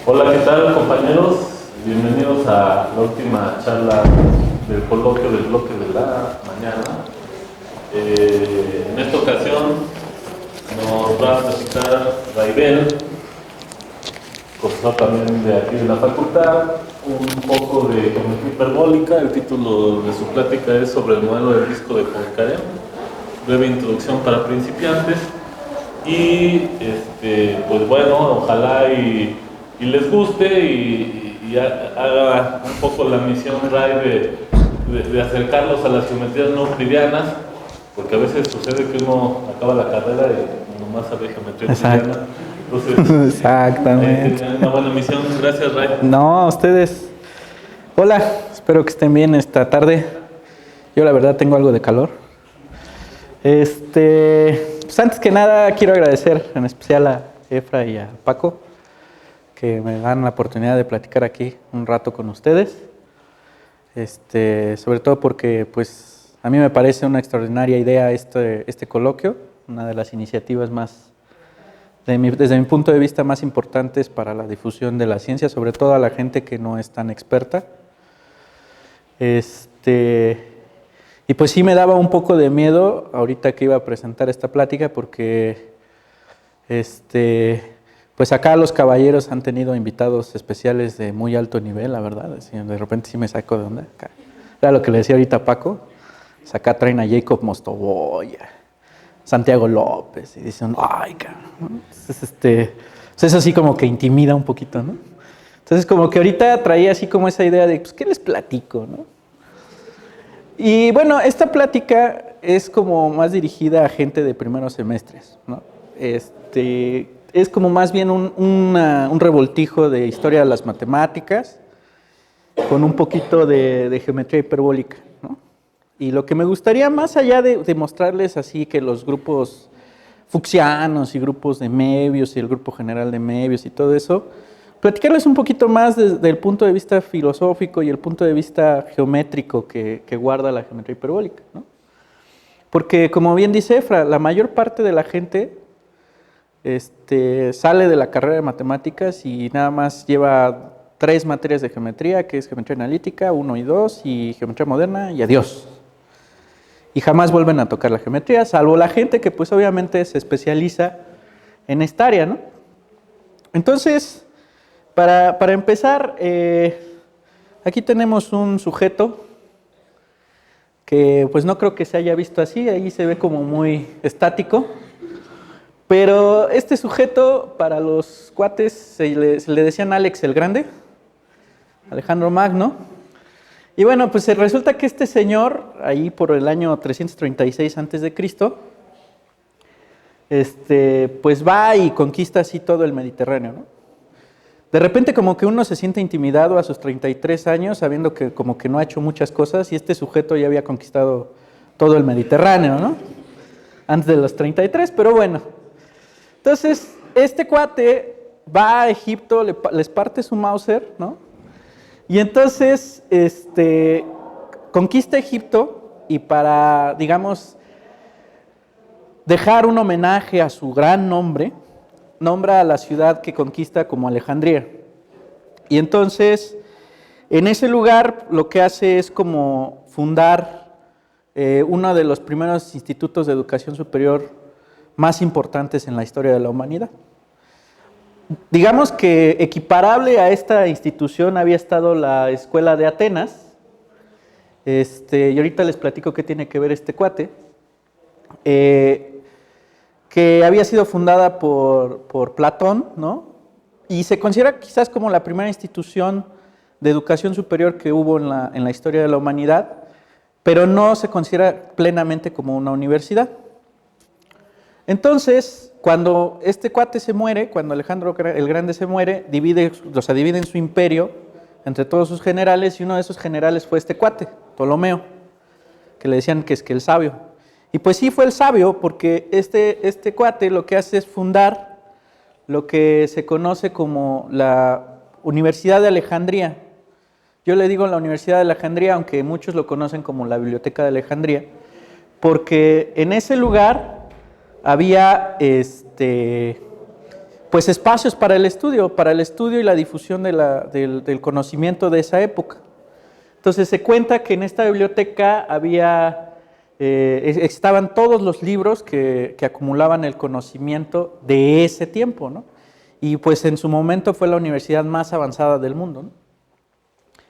Hola, ¿qué tal, compañeros? Bienvenidos a la última charla del coloquio del bloque de la mañana. En esta ocasión nos va a presentar Raibel, profesor también de aquí de la facultad, un poco de geometría hiperbólica. El título de su plática es sobre el modelo del disco de Poincaré, breve introducción para principiantes. Y pues bueno, ojalá y les guste y haga un poco la misión RAI de acercarlos a las geometrías no euclidianas, porque a veces sucede que uno acaba la carrera y nomás sabe geometría euclidiana. Entonces, exactamente. Una buena misión. Gracias, Ray. No, ustedes. Hola, espero que estén bien esta tarde. Yo la verdad tengo algo de calor. Pues antes que nada quiero agradecer en especial a Efra y a Paco que me dan la oportunidad de platicar aquí un rato con ustedes. Sobre todo porque pues a mí me parece una extraordinaria idea este coloquio, una de las iniciativas más, desde mi punto de vista, más importantes para la difusión de la ciencia, sobre todo a la gente que no es tan experta. Y pues sí me daba un poco de miedo ahorita que iba a presentar esta plática porque pues acá los caballeros han tenido invitados especiales de muy alto nivel, la verdad. Así, de repente sí me saco de onda. Acá. Era lo que le decía ahorita a Paco. Pues acá traen a Jacob Mostovoy, a Santiago López, y dicen, ay, cabrón. Entonces, pues eso así como que intimida un poquito, ¿no? Entonces como que ahorita traía así como esa idea de, pues, ¿qué les platico, no? Y bueno, esta plática es como más dirigida a gente de primeros semestres, ¿no? Es como más bien un revoltijo de historia de las matemáticas con un poquito de geometría hiperbólica, ¿no? Y lo que me gustaría, más allá de mostrarles así que los grupos fuchsianos y grupos de Möbius y el grupo general de Möbius y todo eso, platicarles un poquito más desde el punto de vista filosófico y el punto de vista geométrico que guarda la geometría hiperbólica, ¿no? Porque, como bien dice Efra, la mayor parte de la gente sale de la carrera de matemáticas y nada más lleva 3 materias de geometría, que es geometría analítica, 1 y 2, y geometría moderna, y adiós. Y jamás vuelven a tocar la geometría, salvo la gente que pues obviamente se especializa en esta área, ¿no? Entonces, para empezar, aquí tenemos un sujeto que pues no creo que se haya visto así, ahí se ve como muy estático, pero este sujeto para los cuates se le decían Alex el Grande, Alejandro Magno, y bueno, pues resulta que este señor, ahí por el año 336 a.C., pues va y conquista así todo el Mediterráneo, ¿no? De repente como que uno se siente intimidado a sus 33 años, sabiendo que como que no ha hecho muchas cosas, y este sujeto ya había conquistado todo el Mediterráneo, ¿no? Antes de los 33, pero bueno. Entonces, este cuate va a Egipto, les parte su Mauser, ¿no? Y entonces, conquista Egipto y para, digamos, dejar un homenaje a su gran nombre, nombra a la ciudad que conquista como Alejandría. Y entonces, en ese lugar lo que hace es como fundar uno de los primeros institutos de educación superior más importantes en la historia de la humanidad. Digamos que equiparable a esta institución había estado la Escuela de Atenas, y ahorita les platico qué tiene que ver este cuate, que había sido fundada por Platón, ¿no? Y se considera quizás como la primera institución de educación superior que hubo en la historia de la humanidad, pero no se considera plenamente como una universidad. Entonces, cuando este cuate se muere, cuando Alejandro el Grande se muere, dividen su imperio entre todos sus generales, y uno de esos generales fue este cuate, Ptolomeo, que le decían que es que el sabio. Y pues sí fue el sabio, porque este cuate lo que hace es fundar lo que se conoce como la Universidad de Alejandría. Yo le digo la Universidad de Alejandría, aunque muchos lo conocen como la Biblioteca de Alejandría, porque en ese lugar había pues espacios para el estudio y la difusión del conocimiento de esa época. Entonces se cuenta que en esta biblioteca estaban todos los libros que acumulaban el conocimiento de ese tiempo, ¿no? Y pues en su momento fue la universidad más avanzada del mundo, ¿no?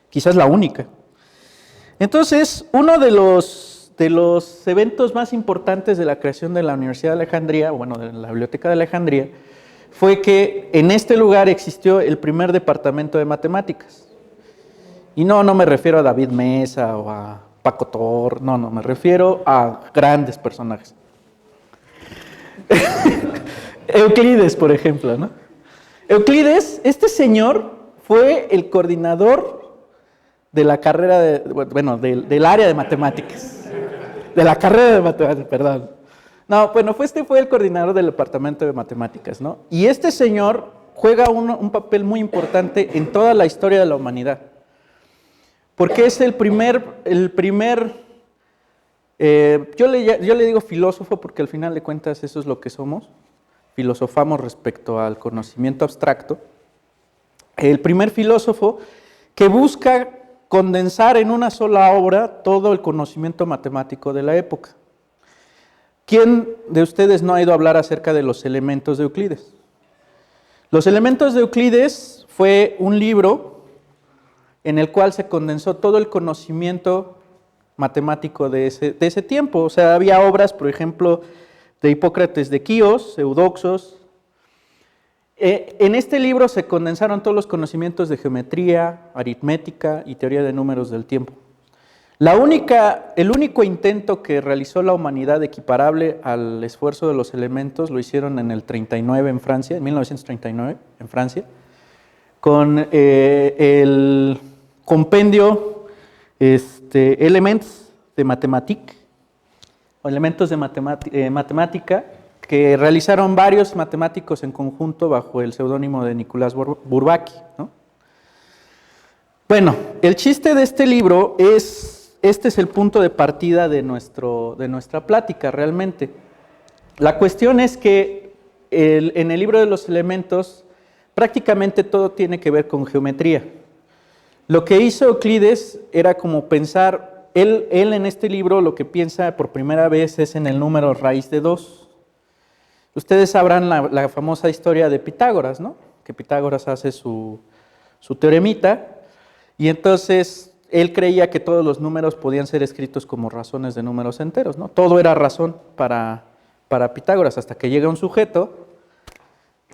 Quizás la única. Entonces, uno de los eventos más importantes de la creación de la Universidad de Alejandría, bueno, de la Biblioteca de Alejandría, fue que en este lugar existió el primer departamento de matemáticas. Y no me refiero a David Mesa o a Paco Thor, no, me refiero a grandes personajes. Euclides, por ejemplo, ¿no? Euclides, este señor fue el coordinador de la carrera del área de matemáticas. De la carrera de matemáticas, perdón. No, bueno, este fue el coordinador del departamento de matemáticas, ¿no? Y este señor juega un papel muy importante en toda la historia de la humanidad. Porque es el primer yo le digo filósofo porque al final de cuentas eso es lo que somos, filosofamos respecto al conocimiento abstracto, el primer filósofo que busca condensar en una sola obra todo el conocimiento matemático de la época. ¿Quién de ustedes no ha ido a hablar acerca de los elementos de Euclides? Los elementos de Euclides fue un libro en el cual se condensó todo el conocimiento matemático de ese tiempo. O sea, había obras, por ejemplo, de Hipócrates de Quíos, Eudoxos. En este libro se condensaron todos los conocimientos de geometría, aritmética y teoría de números del tiempo. El único intento que realizó la humanidad equiparable al esfuerzo de los elementos lo hicieron en el 39 en Francia, en 1939 en Francia, con el compendio Elements de Mathématiques, o elementos de matemática, que realizaron varios matemáticos en conjunto bajo el seudónimo de Nicolas Bourbaki, ¿no? Bueno, el chiste de este libro este es el punto de partida de nuestra plática realmente. La cuestión es que en el libro de los elementos prácticamente todo tiene que ver con geometría. Lo que hizo Euclides era como pensar, él en este libro lo que piensa por primera vez es en el número raíz de 2. Ustedes sabrán la famosa historia de Pitágoras, ¿no? Que Pitágoras hace su teoremita y entonces él creía que todos los números podían ser escritos como razones de números enteros, ¿no? Todo era razón para Pitágoras, hasta que llega un sujeto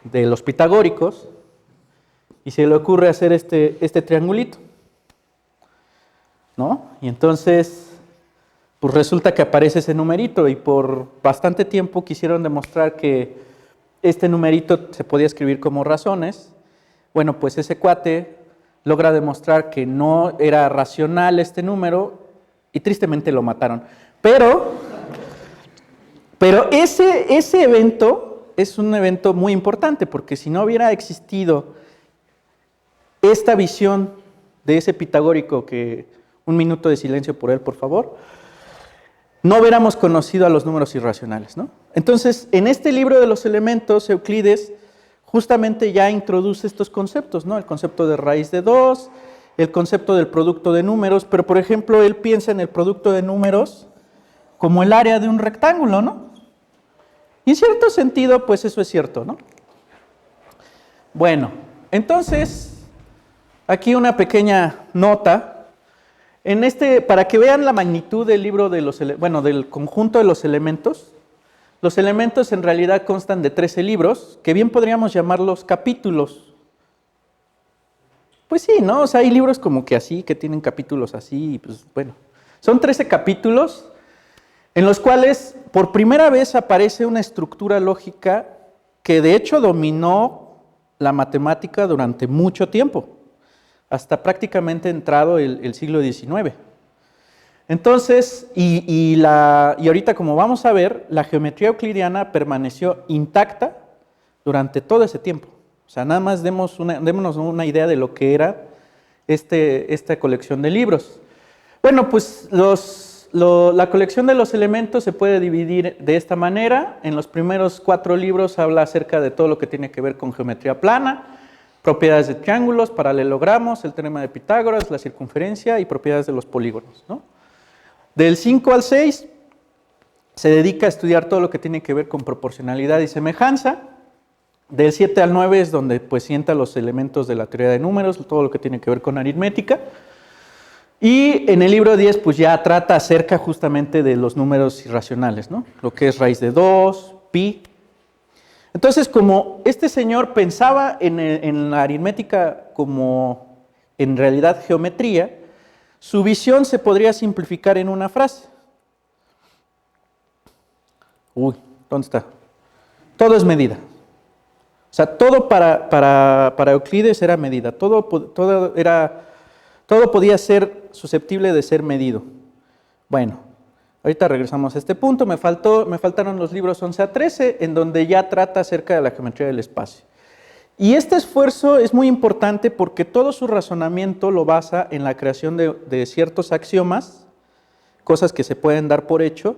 de los pitagóricos y se le ocurre hacer este triangulito, ¿no? Y entonces, pues resulta que aparece ese numerito y por bastante tiempo quisieron demostrar que este numerito se podía escribir como razones. Bueno, pues ese cuate logra demostrar que no era racional este número y tristemente lo mataron. Pero ese evento es un evento muy importante porque si no hubiera existido esta visión de ese pitagórico, que un minuto de silencio por él, por favor, no hubiéramos conocido a los números irracionales, ¿no? Entonces, en este libro de los elementos, Euclides justamente ya introduce estos conceptos, ¿no? El concepto de raíz de 2, el concepto del producto de números, pero por ejemplo, él piensa en el producto de números como el área de un rectángulo, ¿no? Y en cierto sentido, pues eso es cierto, ¿no? Bueno, entonces, aquí una pequeña nota. Para que vean la magnitud del libro del conjunto de los elementos en realidad constan de 13 libros, que bien podríamos llamarlos capítulos. Pues sí, ¿no? O sea, hay libros como que así, que tienen capítulos así, y pues bueno. Son 13 capítulos en los cuales por primera vez aparece una estructura lógica que de hecho dominó la matemática durante mucho tiempo, hasta prácticamente entrado el siglo XIX. Entonces, y ahorita como vamos a ver, la geometría euclidiana permaneció intacta durante todo ese tiempo. O sea, nada más démonos una idea de lo que era esta colección de libros. Bueno, pues los la colección de los elementos se puede dividir de esta manera. En los primeros 4 libros habla acerca de todo lo que tiene que ver con geometría plana, propiedades de triángulos, paralelogramos, el teorema de Pitágoras, la circunferencia y propiedades de los polígonos, ¿no? Del 5 al 6 se dedica a estudiar todo lo que tiene que ver con proporcionalidad y semejanza. Del 7 al 9 es donde pues sienta los elementos de la teoría de números, todo lo que tiene que ver con aritmética. Y en el libro 10 pues ya trata acerca justamente de los números irracionales, ¿no? Lo que es raíz de 2, pi. Entonces, como este señor pensaba en la aritmética como en realidad geometría, su visión se podría simplificar en una frase. Uy, ¿dónde está? Todo es medida. O sea, todo para Euclides era medida, todo podía ser susceptible de ser medido. Bueno, ahorita regresamos a este punto, me faltaron los libros 11 a 13, en donde ya trata acerca de la geometría del espacio. Y este esfuerzo es muy importante porque todo su razonamiento lo basa en la creación de ciertos axiomas, cosas que se pueden dar por hecho,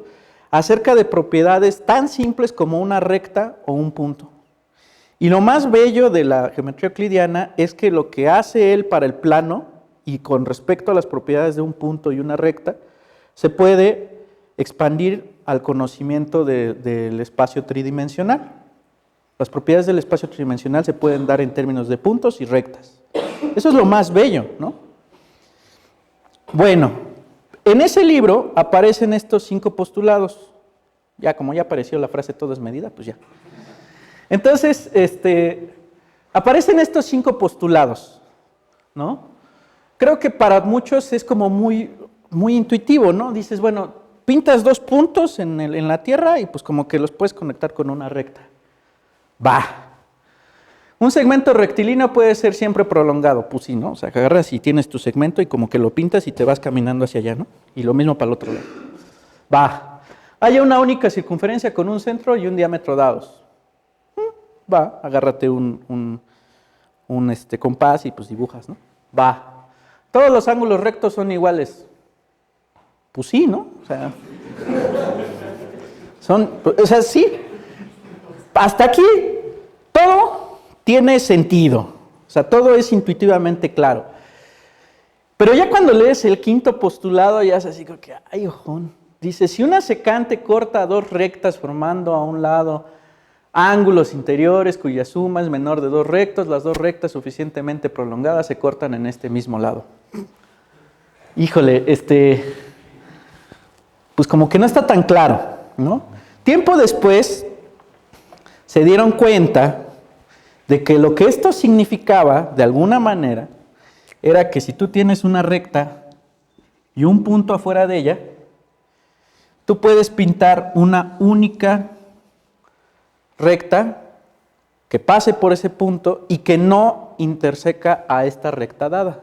acerca de propiedades tan simples como una recta o un punto. Y lo más bello de la geometría euclidiana es que lo que hace él para el plano y con respecto a las propiedades de un punto y una recta, se puede expandir al conocimiento del espacio tridimensional. Las propiedades del espacio tridimensional se pueden dar en términos de puntos y rectas. Eso es lo más bello, ¿no? Bueno, en ese libro aparecen estos 5 postulados. Ya, como ya apareció la frase todo es medida, pues ya. Entonces, aparecen estos 5 postulados, ¿no? Creo que para muchos es como muy intuitivo, ¿no? Dices, bueno, pintas 2 puntos en la Tierra y pues como que los puedes conectar con una recta. Va. Un segmento rectilíneo puede ser siempre prolongado, pues sí, ¿no? O sea, que agarras y tienes tu segmento y como que lo pintas y te vas caminando hacia allá, ¿no? Y lo mismo para el otro lado. Va. Hay una única circunferencia con un centro y un diámetro dados. Va, agárrate un compás y pues dibujas, ¿no? Va. Todos los ángulos rectos son iguales. Pues sí, ¿no? O sea, sí. Hasta aquí todo tiene sentido. O sea, todo es intuitivamente claro. Pero ya cuando lees el 5º postulado ya es así como que, ay, ojón. Dice, si una secante corta 2 rectas formando a un lado ángulos interiores cuya suma es menor de 2 rectos, las 2 rectas suficientemente prolongadas se cortan en este mismo lado. Híjole, pues como que no está tan claro, ¿no? Tiempo después se dieron cuenta de que lo que esto significaba, de alguna manera, era que si tú tienes una recta y un punto afuera de ella, tú puedes pintar una única recta que pase por ese punto y que no interseca a esta recta dada.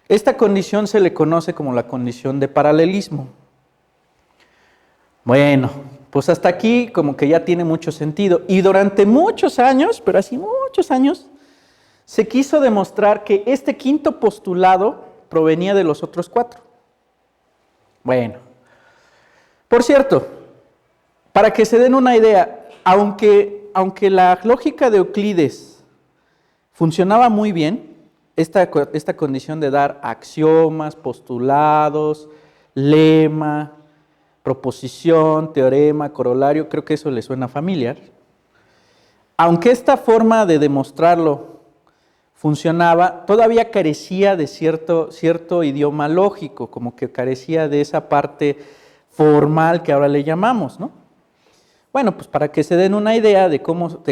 Esta condición se le conoce como la condición de paralelismo. Bueno, pues hasta aquí como que ya tiene mucho sentido. Y durante muchos años, pero así muchos años, se quiso demostrar que este 5º postulado provenía de los otros 4. Bueno, por cierto, para que se den una idea, aunque la lógica de Euclides funcionaba muy bien, esta condición de dar axiomas, postulados, lema, proposición, teorema, corolario, creo que eso le suena familiar. Aunque esta forma de demostrarlo funcionaba, todavía carecía de cierto idioma lógico, como que carecía de esa parte formal que ahora le llamamos, ¿no? Bueno, pues para que se den una idea de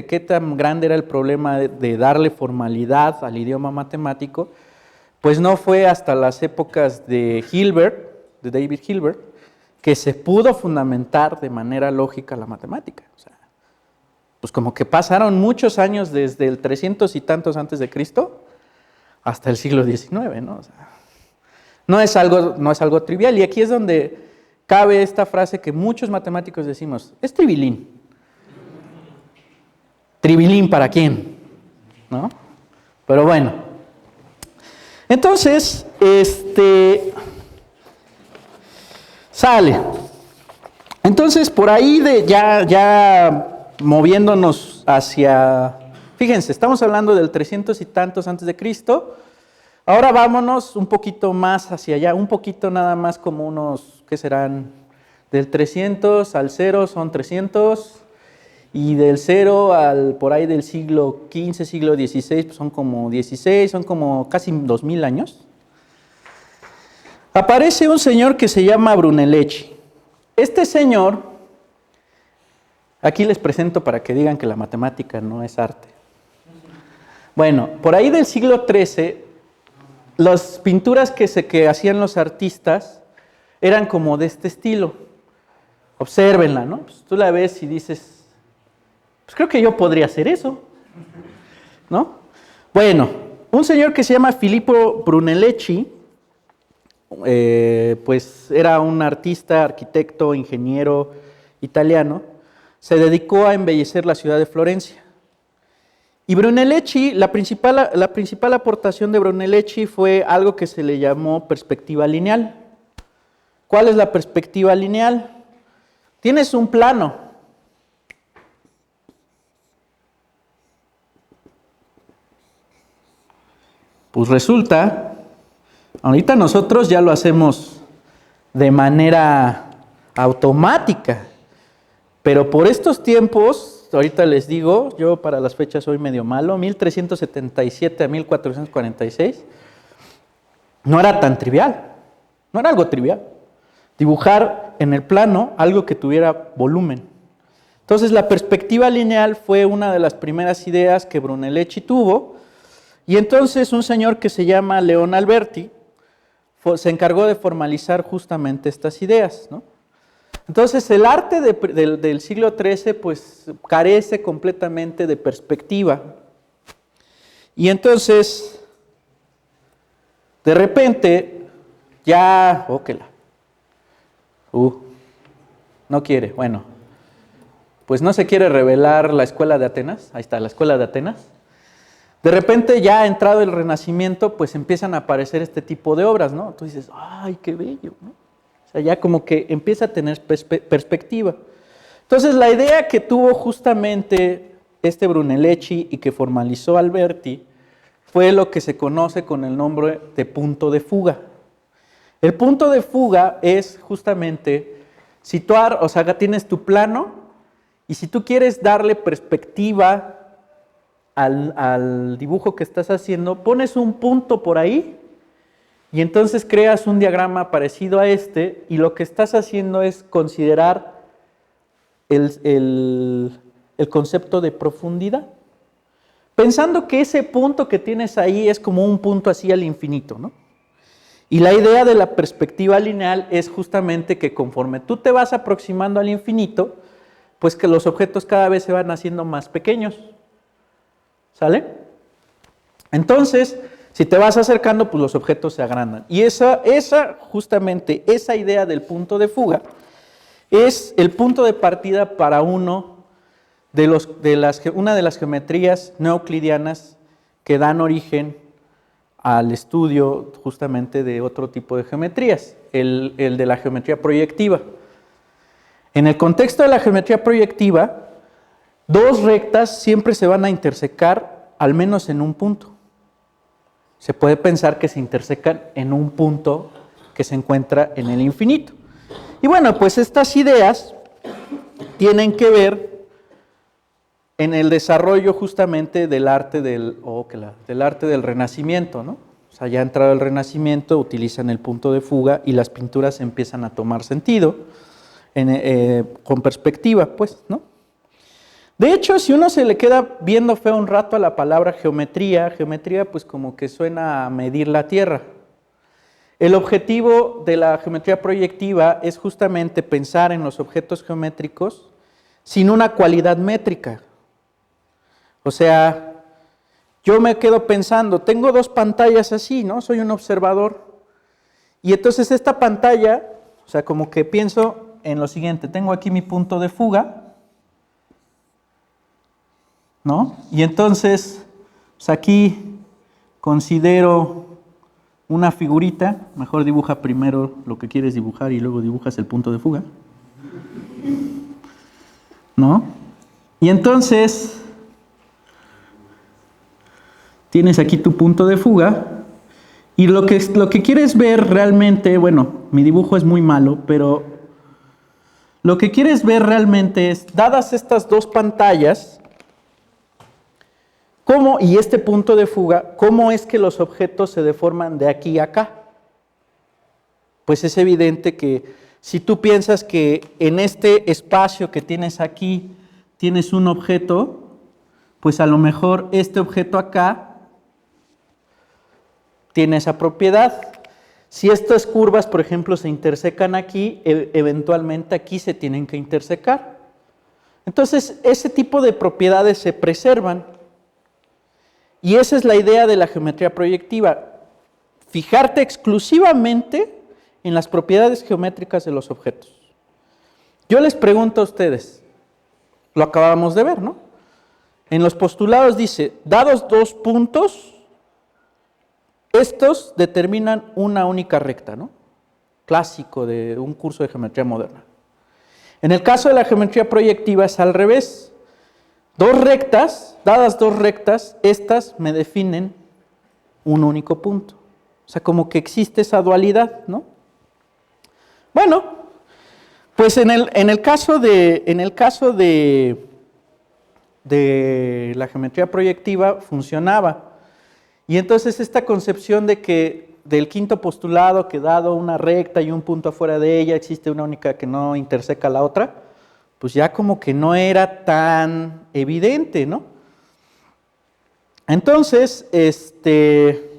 qué tan grande era el problema de darle formalidad al idioma matemático, pues no fue hasta las épocas de David Hilbert, que se pudo fundamentar de manera lógica la matemática. O sea, pues como que pasaron muchos años desde el 300 y tantos antes de Cristo hasta el siglo XIX, ¿no? O sea, no es algo trivial. Y aquí es donde cabe esta frase que muchos matemáticos decimos, es trivilín. ¿Trivilín para quién? ¿No? Pero bueno. Sale. Entonces, por ahí ya moviéndonos hacia... Fíjense, estamos hablando del 300 y tantos antes de Cristo. Ahora vámonos un poquito más hacia allá, un poquito nada más como unos, ¿qué serán? Del 300 al 0 son 300, y del 0 al por ahí del siglo XV, siglo XVI, pues son como 16, son como casi 2000 años. Aparece un señor que se llama Brunelleschi. Este señor, aquí les presento para que digan que la matemática no es arte. Bueno, por ahí del siglo XIII, las pinturas que hacían los artistas eran como de este estilo. Obsérvenla, ¿no? Pues tú la ves y dices, pues creo que yo podría hacer eso, ¿no? Bueno, un señor que se llama Filippo Brunelleschi, pues era un artista, arquitecto, ingeniero italiano, se dedicó a embellecer la ciudad de Florencia. Y Brunelleschi, la principal aportación de Brunelleschi fue algo que se le llamó perspectiva lineal. ¿Cuál es la perspectiva lineal? Tienes un plano. Pues resulta, ahorita nosotros ya lo hacemos de manera automática, pero por estos tiempos, ahorita les digo, yo para las fechas soy medio malo, 1377 a 1446, no era tan trivial, no era algo trivial. Dibujar en el plano algo que tuviera volumen. Entonces la perspectiva lineal fue una de las primeras ideas que Brunelleschi tuvo, y entonces un señor que se llama Leon Alberti se encargó de formalizar justamente estas ideas, ¿no? Entonces el arte del siglo XIII pues carece completamente de perspectiva, y entonces de repente ya, no quiere, bueno, pues no se quiere revelar la escuela de Atenas, ahí está, la escuela de Atenas. De repente ya entrado el Renacimiento, pues empiezan a aparecer este tipo de obras, ¿no? Tú dices, ¡ay, qué bello!, ¿no? O sea, ya como que empieza a tener perspectiva. Entonces la idea que tuvo justamente este Brunelleschi y que formalizó Alberti fue lo que se conoce con el nombre de punto de fuga. El punto de fuga es justamente situar, o sea, tienes tu plano, y si tú quieres darle perspectiva al dibujo que estás haciendo, pones un punto por ahí y entonces creas un diagrama parecido a este, y lo que estás haciendo es considerar el concepto de profundidad, pensando que ese punto que tienes ahí es como un punto así al infinito, ¿no? Y la idea de la perspectiva lineal es justamente que conforme tú te vas aproximando al infinito, pues que los objetos cada vez se van haciendo más pequeños. ¿Sale? Entonces, si te vas acercando, pues los objetos se agrandan. Y justamente esa idea del punto de fuga es el punto de partida para una de las geometrías no euclidianas que dan origen al estudio justamente de otro tipo de geometrías, el de la geometría proyectiva. En el contexto de la geometría proyectiva, dos rectas siempre se van a intersecar al menos en un punto. Se puede pensar que se intersecan en un punto que se encuentra en el infinito. Y bueno, pues estas ideas tienen que ver en el desarrollo justamente del arte del arte del Renacimiento, ¿no? O sea, ya entrado el Renacimiento, utilizan el punto de fuga y las pinturas empiezan a tomar sentido con perspectiva, pues, ¿no? De hecho, si uno se le queda viendo feo un rato a la palabra geometría pues como que suena a medir la tierra. El objetivo de la geometría proyectiva es justamente pensar en los objetos geométricos sin una cualidad métrica. O sea, yo me quedo pensando, tengo dos pantallas así, ¿no? Soy un observador. Y entonces esta pantalla, o sea, como que pienso en lo siguiente, tengo aquí mi punto de fuga, ¿no? Y entonces, pues aquí considero una figurita, mejor dibuja primero lo que quieres dibujar y luego dibujas el punto de fuga, ¿no? Y entonces tienes aquí tu punto de fuga y lo que quieres ver realmente, bueno, mi dibujo es muy malo, pero lo que quieres ver realmente es, dadas estas dos pantallas, cómo, y este punto de fuga, cómo es que los objetos se deforman de aquí a acá. Pues es evidente que si tú piensas que en este espacio que tienes aquí tienes un objeto, pues a lo mejor este objeto acá tiene esa propiedad. Si estas curvas, por ejemplo, se intersecan aquí, eventualmente aquí se tienen que intersecar. Entonces, ese tipo de propiedades se preservan. Y esa es la idea de la geometría proyectiva. Fijarte exclusivamente en las propiedades geométricas de los objetos. Yo les pregunto a ustedes, lo acabamos de ver, ¿no? En los postulados dice, dados dos puntos, estos determinan una única recta, ¿no? Clásico de un curso de geometría moderna. En el caso de la geometría proyectiva es al revés. Dos rectas, dadas dos rectas, estas me definen un único punto. O sea, como que existe esa dualidad, ¿no? Bueno, pues en el caso de la geometría proyectiva funcionaba. Y entonces esta concepción de que del quinto postulado, que dado una recta y un punto afuera de ella, existe una única que no interseca la otra, pues ya como que no era tan evidente, ¿no? Entonces, ¿qué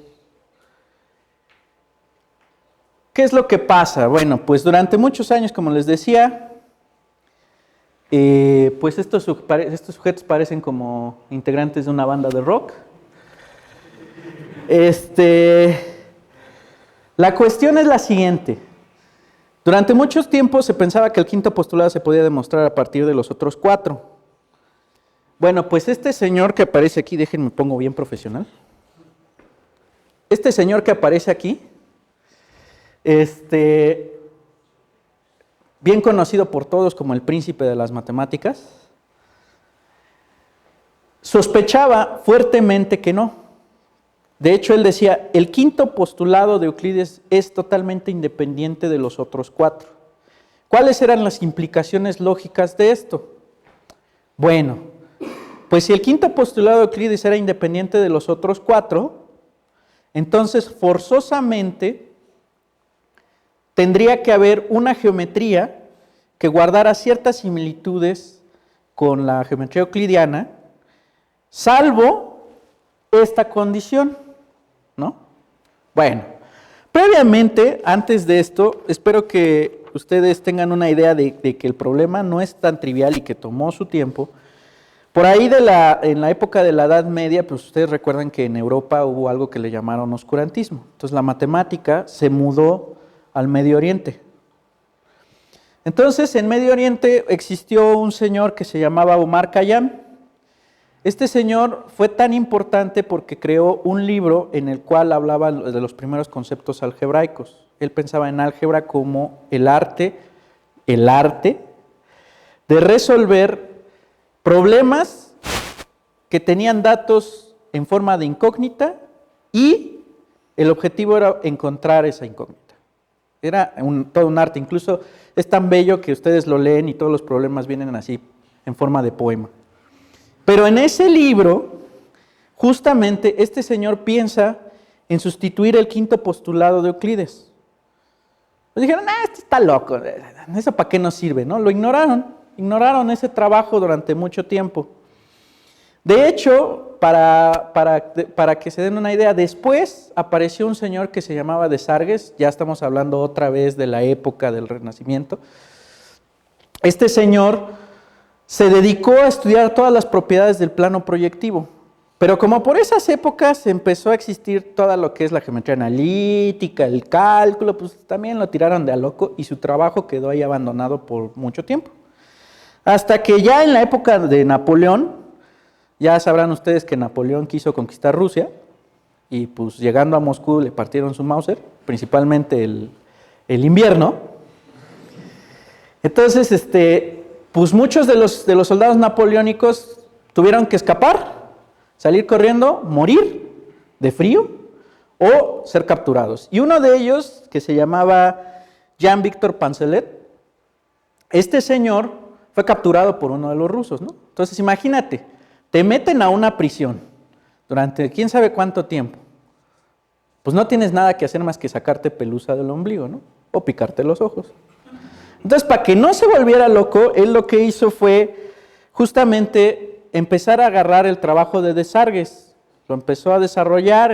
es lo que pasa? Bueno, pues durante muchos años, como les decía, pues estos sujetos parecen como integrantes de una banda de rock. La cuestión es la siguiente. Durante muchos tiempos se pensaba que el quinto postulado se podía demostrar a partir de los otros cuatro. Bueno, pues este señor que aparece aquí, déjenme pongo bien profesional. Este señor que aparece aquí, bien conocido por todos como el príncipe de las matemáticas, sospechaba fuertemente que no. De hecho, él decía, el quinto postulado de Euclides es totalmente independiente de los otros cuatro. ¿Cuáles eran las implicaciones lógicas de esto? Bueno, pues si el quinto postulado de Euclides era independiente de los otros cuatro, entonces forzosamente tendría que haber una geometría que guardara ciertas similitudes con la geometría euclidiana, salvo esta condición, ¿no? Bueno, previamente, antes de esto, espero que ustedes tengan una idea de que el problema no es tan trivial y que tomó su tiempo. Por ahí en la época de la Edad Media, pues ustedes recuerdan que en Europa hubo algo que le llamaron oscurantismo. Entonces la matemática se mudó al Medio Oriente. Entonces en Medio Oriente existió un señor que se llamaba Omar Khayyam. Este señor fue tan importante porque creó un libro en el cual hablaba de los primeros conceptos algebraicos. Él pensaba en álgebra como el arte de resolver problemas que tenían datos en forma de incógnita y el objetivo era encontrar esa incógnita. Era todo un arte, incluso es tan bello que ustedes lo leen y todos los problemas vienen así, en forma de poema. Pero en ese libro, justamente este señor piensa en sustituir el quinto postulado de Euclides. Pues dijeron, este está loco, ¿eso para qué nos sirve? ¿No? Lo ignoraron ese trabajo durante mucho tiempo. De hecho, para que se den una idea, después apareció un señor que se llamaba de Sargues, ya estamos hablando otra vez de la época del Renacimiento. Este señor se dedicó a estudiar todas las propiedades del plano proyectivo, pero como por esas épocas empezó a existir todo lo que es la geometría analítica, el cálculo, pues también lo tiraron de a loco y su trabajo quedó ahí abandonado por mucho tiempo. Hasta que ya en la época de Napoleón, ya sabrán ustedes que Napoleón quiso conquistar Rusia y pues llegando a Moscú le partieron su Mauser, principalmente el invierno. Entonces, pues muchos de los soldados napoleónicos tuvieron que escapar, salir corriendo, morir de frío o ser capturados. Y uno de ellos, que se llamaba Jean-Victor Panselet, este señor fue capturado por uno de los rusos, ¿no? Entonces imagínate, te meten a una prisión durante quién sabe cuánto tiempo. Pues no tienes nada que hacer más que sacarte pelusa del ombligo, ¿no? O picarte los ojos. Entonces, para que no se volviera loco, él lo que hizo fue justamente empezar a agarrar el trabajo de Desargues. Lo empezó a desarrollar,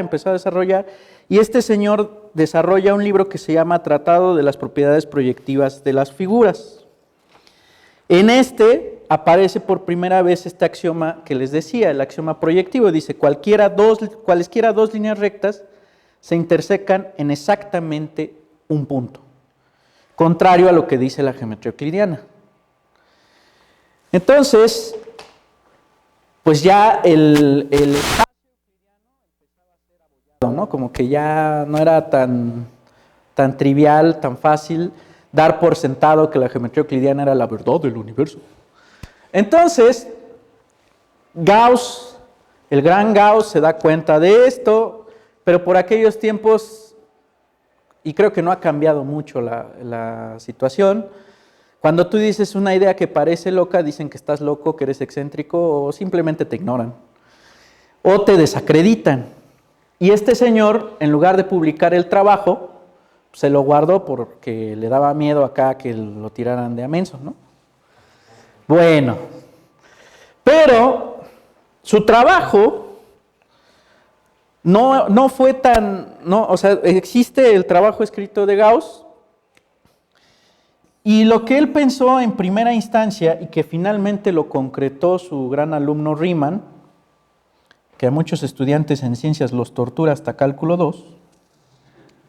y este señor desarrolla un libro que se llama Tratado de las propiedades proyectivas de las figuras. En este aparece por primera vez este axioma que les decía, el axioma proyectivo. Dice, cualesquiera dos líneas rectas se intersecan en exactamente un punto, contrario a lo que dice la geometría euclidiana. Entonces, pues ya el espacio euclidiano empezaba a ser abollado, ¿no? Como que ya no era tan trivial, tan fácil dar por sentado que la geometría euclidiana era la verdad del universo. Entonces, Gauss, el gran Gauss, se da cuenta de esto, pero por aquellos tiempos, y creo que no ha cambiado mucho la situación, cuando tú dices una idea que parece loca, dicen que estás loco, que eres excéntrico, o simplemente te ignoran, o te desacreditan. Y este señor, en lugar de publicar el trabajo, se lo guardó porque le daba miedo acá que lo tiraran de amenso, ¿no? Bueno, pero su trabajo no fue tan, o sea, existe el trabajo escrito de Gauss, y lo que él pensó en primera instancia y que finalmente lo concretó su gran alumno Riemann, que a muchos estudiantes en ciencias los tortura hasta cálculo 2,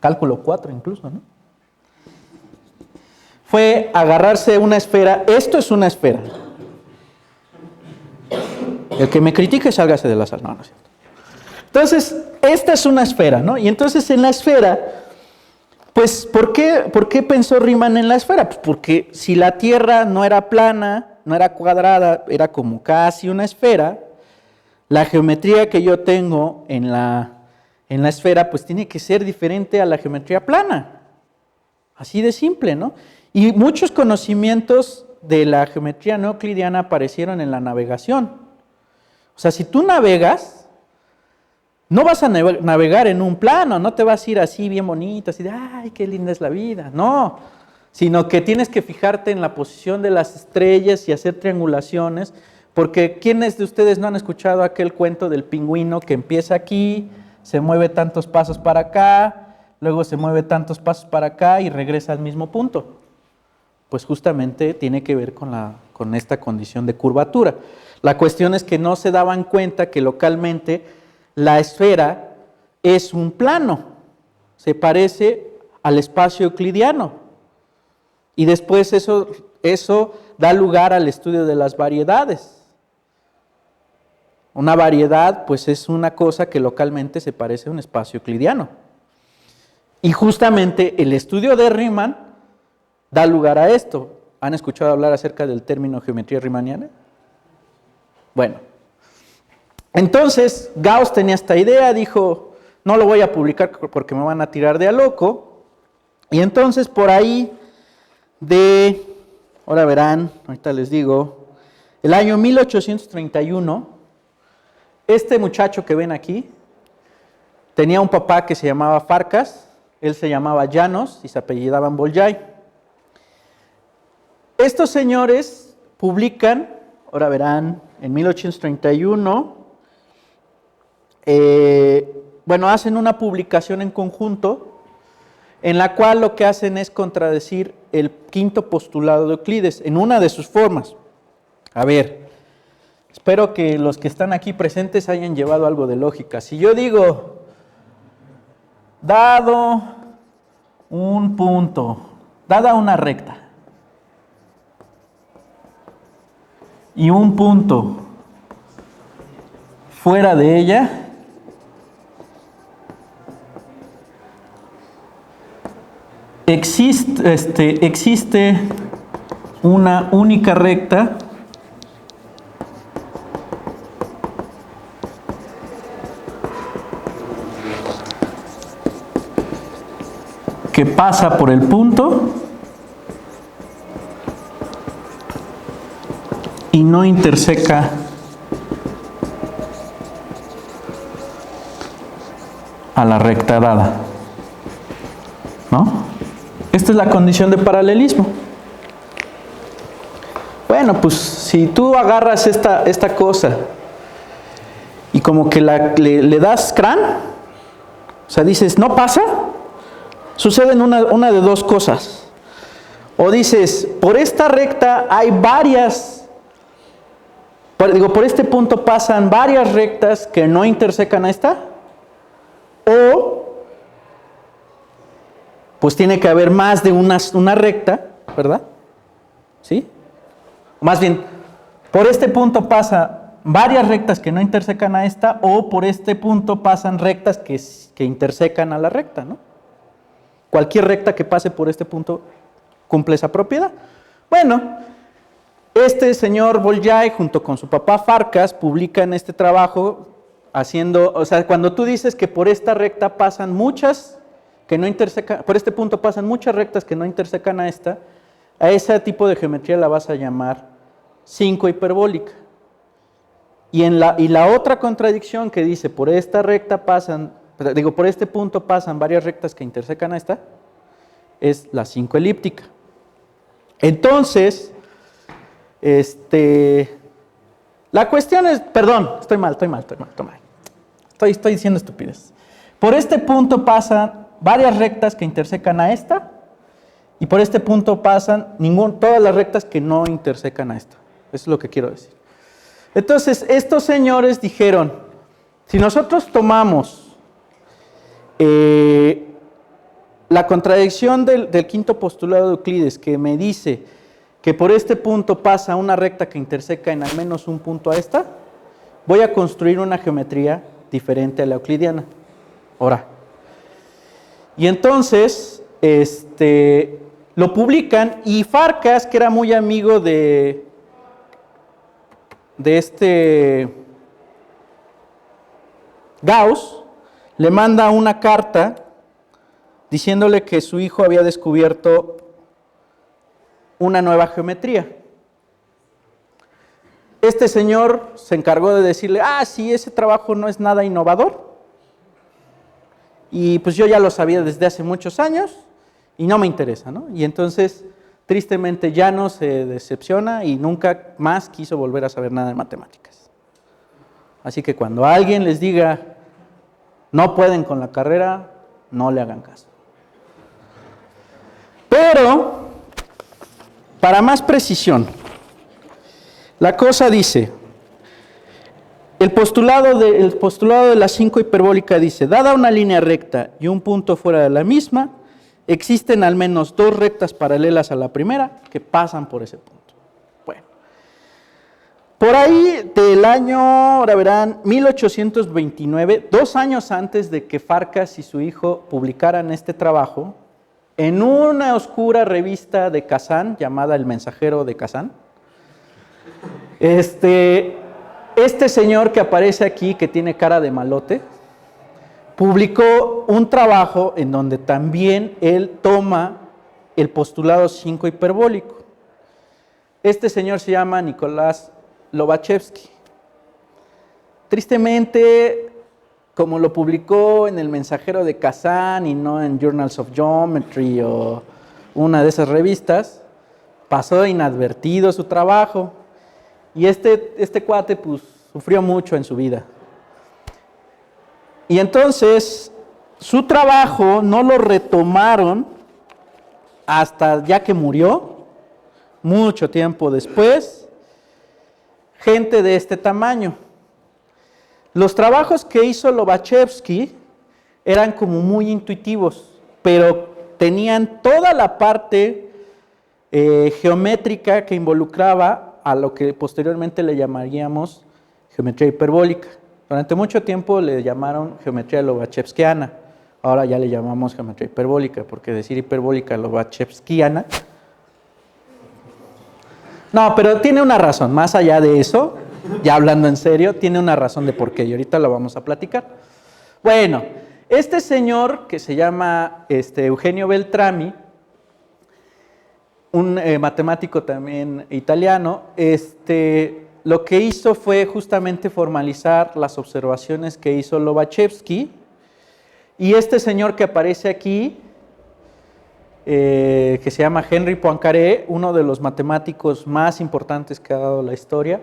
cálculo 4 incluso, ¿no? Fue agarrarse una esfera. Esto es una esfera. El que me critique, sálgase de la sala. No, no es cierto. Entonces, esta es una esfera, ¿no? Y entonces en la esfera, pues, ¿por qué pensó Riemann en la esfera? Pues porque si la Tierra no era plana, no era cuadrada, era como casi una esfera, la geometría que yo tengo en la esfera, pues tiene que ser diferente a la geometría plana. Así de simple, ¿no? Y muchos conocimientos de la geometría no euclidiana aparecieron en la navegación. O sea, si tú navegas, no vas a navegar en un plano, no te vas a ir así bien bonito, así de, ay, qué linda es la vida. No, sino que tienes que fijarte en la posición de las estrellas y hacer triangulaciones, porque ¿quiénes de ustedes no han escuchado aquel cuento del pingüino que empieza aquí, se mueve tantos pasos para acá, luego se mueve tantos pasos para acá y regresa al mismo punto? Pues justamente tiene que ver con esta condición de curvatura. La cuestión es que no se daban cuenta que localmente la esfera es un plano, se parece al espacio euclidiano. Y después eso da lugar al estudio de las variedades. Una variedad, pues, es una cosa que localmente se parece a un espacio euclidiano. Y justamente el estudio de Riemann da lugar a esto. ¿Han escuchado hablar acerca del término geometría riemanniana? Bueno, entonces Gauss tenía esta idea, dijo, no lo voy a publicar porque me van a tirar de a loco. Y entonces por ahí ahora verán, ahorita les digo, el año 1831, este muchacho que ven aquí tenía un papá que se llamaba Farkas, él se llamaba János y se apellidaban Bolyai. Estos señores publican, ahora verán, en 1831, hacen una publicación en conjunto en la cual lo que hacen es contradecir el quinto postulado de Euclides en una de sus formas. A ver, espero que los que están aquí presentes hayan llevado algo de lógica. Si yo digo, dado un punto, dada una recta, y un punto fuera de ella, existe una única recta que pasa por el punto y no interseca a la recta dada, ¿no? Esta es la condición de paralelismo. Bueno, pues si tú agarras esta cosa y como que le das crán, o sea, dices, no pasa, suceden una de dos cosas. O dices, por esta recta hay varias, por este punto pasan varias rectas que no intersecan a esta, o pues tiene que haber más de una recta, ¿verdad? ¿Sí? Más bien, por este punto pasa varias rectas que no intersecan a esta, o por este punto pasan rectas que intersecan a la recta, ¿no? Cualquier recta que pase por este punto cumple esa propiedad. Bueno, este señor Bolyai junto con su papá Farkas publican este trabajo haciendo, o sea, cuando tú dices que por esta recta pasan muchas que no intersecan, por este punto pasan muchas rectas que no intersecan a esta, a ese tipo de geometría la vas a llamar 5 hiperbólica. Y la otra contradicción que dice, por esta recta pasan, por este punto pasan varias rectas que intersecan a esta, es la 5 elíptica. Entonces, la cuestión es, perdón, estoy mal. Estoy diciendo estupidez. Por este punto pasan varias rectas que intersecan a esta, y por este punto pasan todas las rectas que no intersecan a esta. Eso es lo que quiero decir. Entonces, estos señores dijeron, si nosotros tomamos la contradicción del quinto postulado de Euclides, que me dice que por este punto pasa una recta que interseca en al menos un punto a esta, voy a construir una geometría diferente a la euclidiana. Ahora. Y entonces, lo publican, y Farkas, que era muy amigo de Gauss, le manda una carta diciéndole que su hijo había descubierto una nueva geometría. Este señor se encargó de decirle, sí, ese trabajo no es nada innovador, y pues yo ya lo sabía desde hace muchos años, y no me interesa, ¿no? Y entonces, tristemente, ya no se decepciona y nunca más quiso volver a saber nada de matemáticas. Así que cuando alguien les diga, no pueden con la carrera, no le hagan caso. Pero, para más precisión, la cosa dice, el postulado de la 5 hiperbólica dice, dada una línea recta y un punto fuera de la misma, existen al menos dos rectas paralelas a la primera que pasan por ese punto. Bueno, por ahí del año, ahora verán, 1829, 2 años antes de que Farkas y su hijo publicaran este trabajo, en una oscura revista de Kazán llamada El Mensajero de Kazán, este señor que aparece aquí, que tiene cara de malote, publicó un trabajo en donde también él toma el postulado 5 hiperbólico. Este señor se llama Nicolás Lobachevsky. Tristemente, como lo publicó en El Mensajero de Kazán y no en Journals of Geometry o una de esas revistas, pasó inadvertido su trabajo, y este cuate pues sufrió mucho en su vida. Y entonces su trabajo no lo retomaron hasta ya que murió, mucho tiempo después, gente de este tamaño. Los trabajos que hizo Lobachevsky eran como muy intuitivos, pero tenían toda la parte geométrica que involucraba a lo que posteriormente le llamaríamos geometría hiperbólica. Durante mucho tiempo le llamaron geometría lobachevskiana, Ahora ya le llamamos geometría hiperbólica, porque decir hiperbólica lobachevskiana. No, pero tiene una razón, más allá de eso, ya hablando en serio, tiene una razón de por qué, y ahorita la vamos a platicar. Bueno, este señor que se llama Eugenio Beltrami, un matemático también italiano, lo que hizo fue justamente formalizar las observaciones que hizo Lobachevsky, y este señor que aparece aquí, que se llama Henri Poincaré, uno de los matemáticos más importantes que ha dado la historia,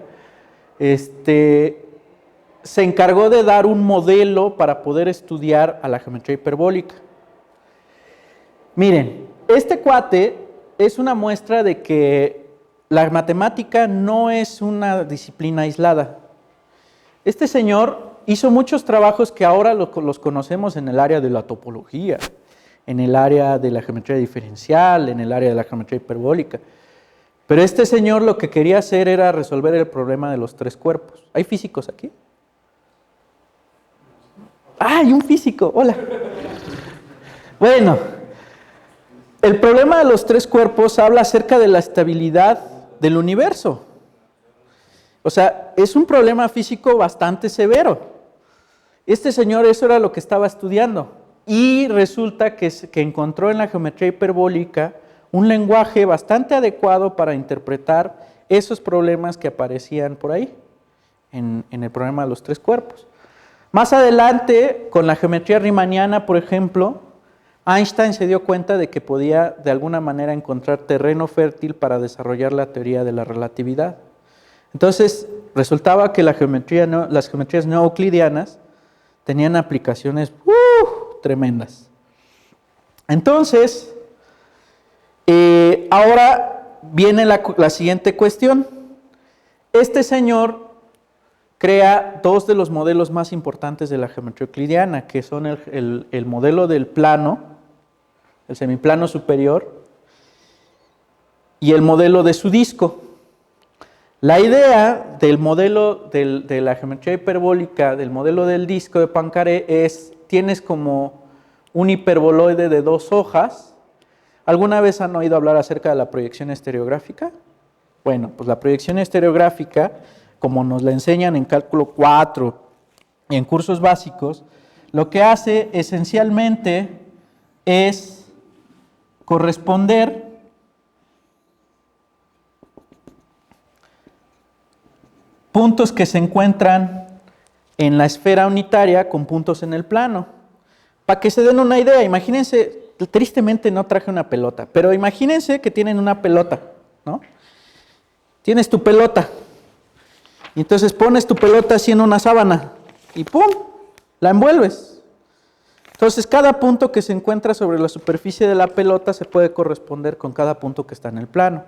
se encargó de dar un modelo para poder estudiar a la geometría hiperbólica. Miren, este cuate es una muestra de que la matemática no es una disciplina aislada. Este señor hizo muchos trabajos que ahora los conocemos en el área de la topología, en el área de la geometría diferencial, en el área de la geometría hiperbólica. Pero este señor lo que quería hacer era resolver el problema de los tres cuerpos. ¿Hay físicos aquí? ¡Ah, hay un físico! ¡Hola! Bueno, el problema de los tres cuerpos habla acerca de la estabilidad del universo. O sea, es un problema físico bastante severo. Este señor eso era lo que estaba estudiando. Y resulta que encontró en la geometría hiperbólica un lenguaje bastante adecuado para interpretar esos problemas que aparecían por ahí, en el problema de los tres cuerpos. Más adelante, con la geometría riemanniana, por ejemplo, Einstein se dio cuenta de que podía de alguna manera encontrar terreno fértil para desarrollar la teoría de la relatividad. Entonces, resultaba que las geometrías no euclidianas tenían aplicaciones tremendas. Entonces, ahora viene la siguiente cuestión. Este señor crea dos de los modelos más importantes de la geometría euclidiana, que son el modelo del plano, el semiplano superior, y el modelo de su disco. La idea del modelo de la geometría hiperbólica, del modelo del disco de Poincaré, es, tienes como un hiperboloide de dos hojas. ¿Alguna vez han oído hablar acerca de la proyección estereográfica? Bueno, pues la proyección estereográfica, como nos la enseñan en cálculo 4 y en cursos básicos, lo que hace esencialmente es corresponder puntos que se encuentran en la esfera unitaria con puntos en el plano. Para que se den una idea, imagínense, tristemente no traje una pelota, pero imagínense que tienen una pelota, ¿no? Tienes tu pelota, y entonces pones tu pelota así en una sábana, y ¡pum!, la envuelves. Entonces cada punto que se encuentra sobre la superficie de la pelota se puede corresponder con cada punto que está en el plano.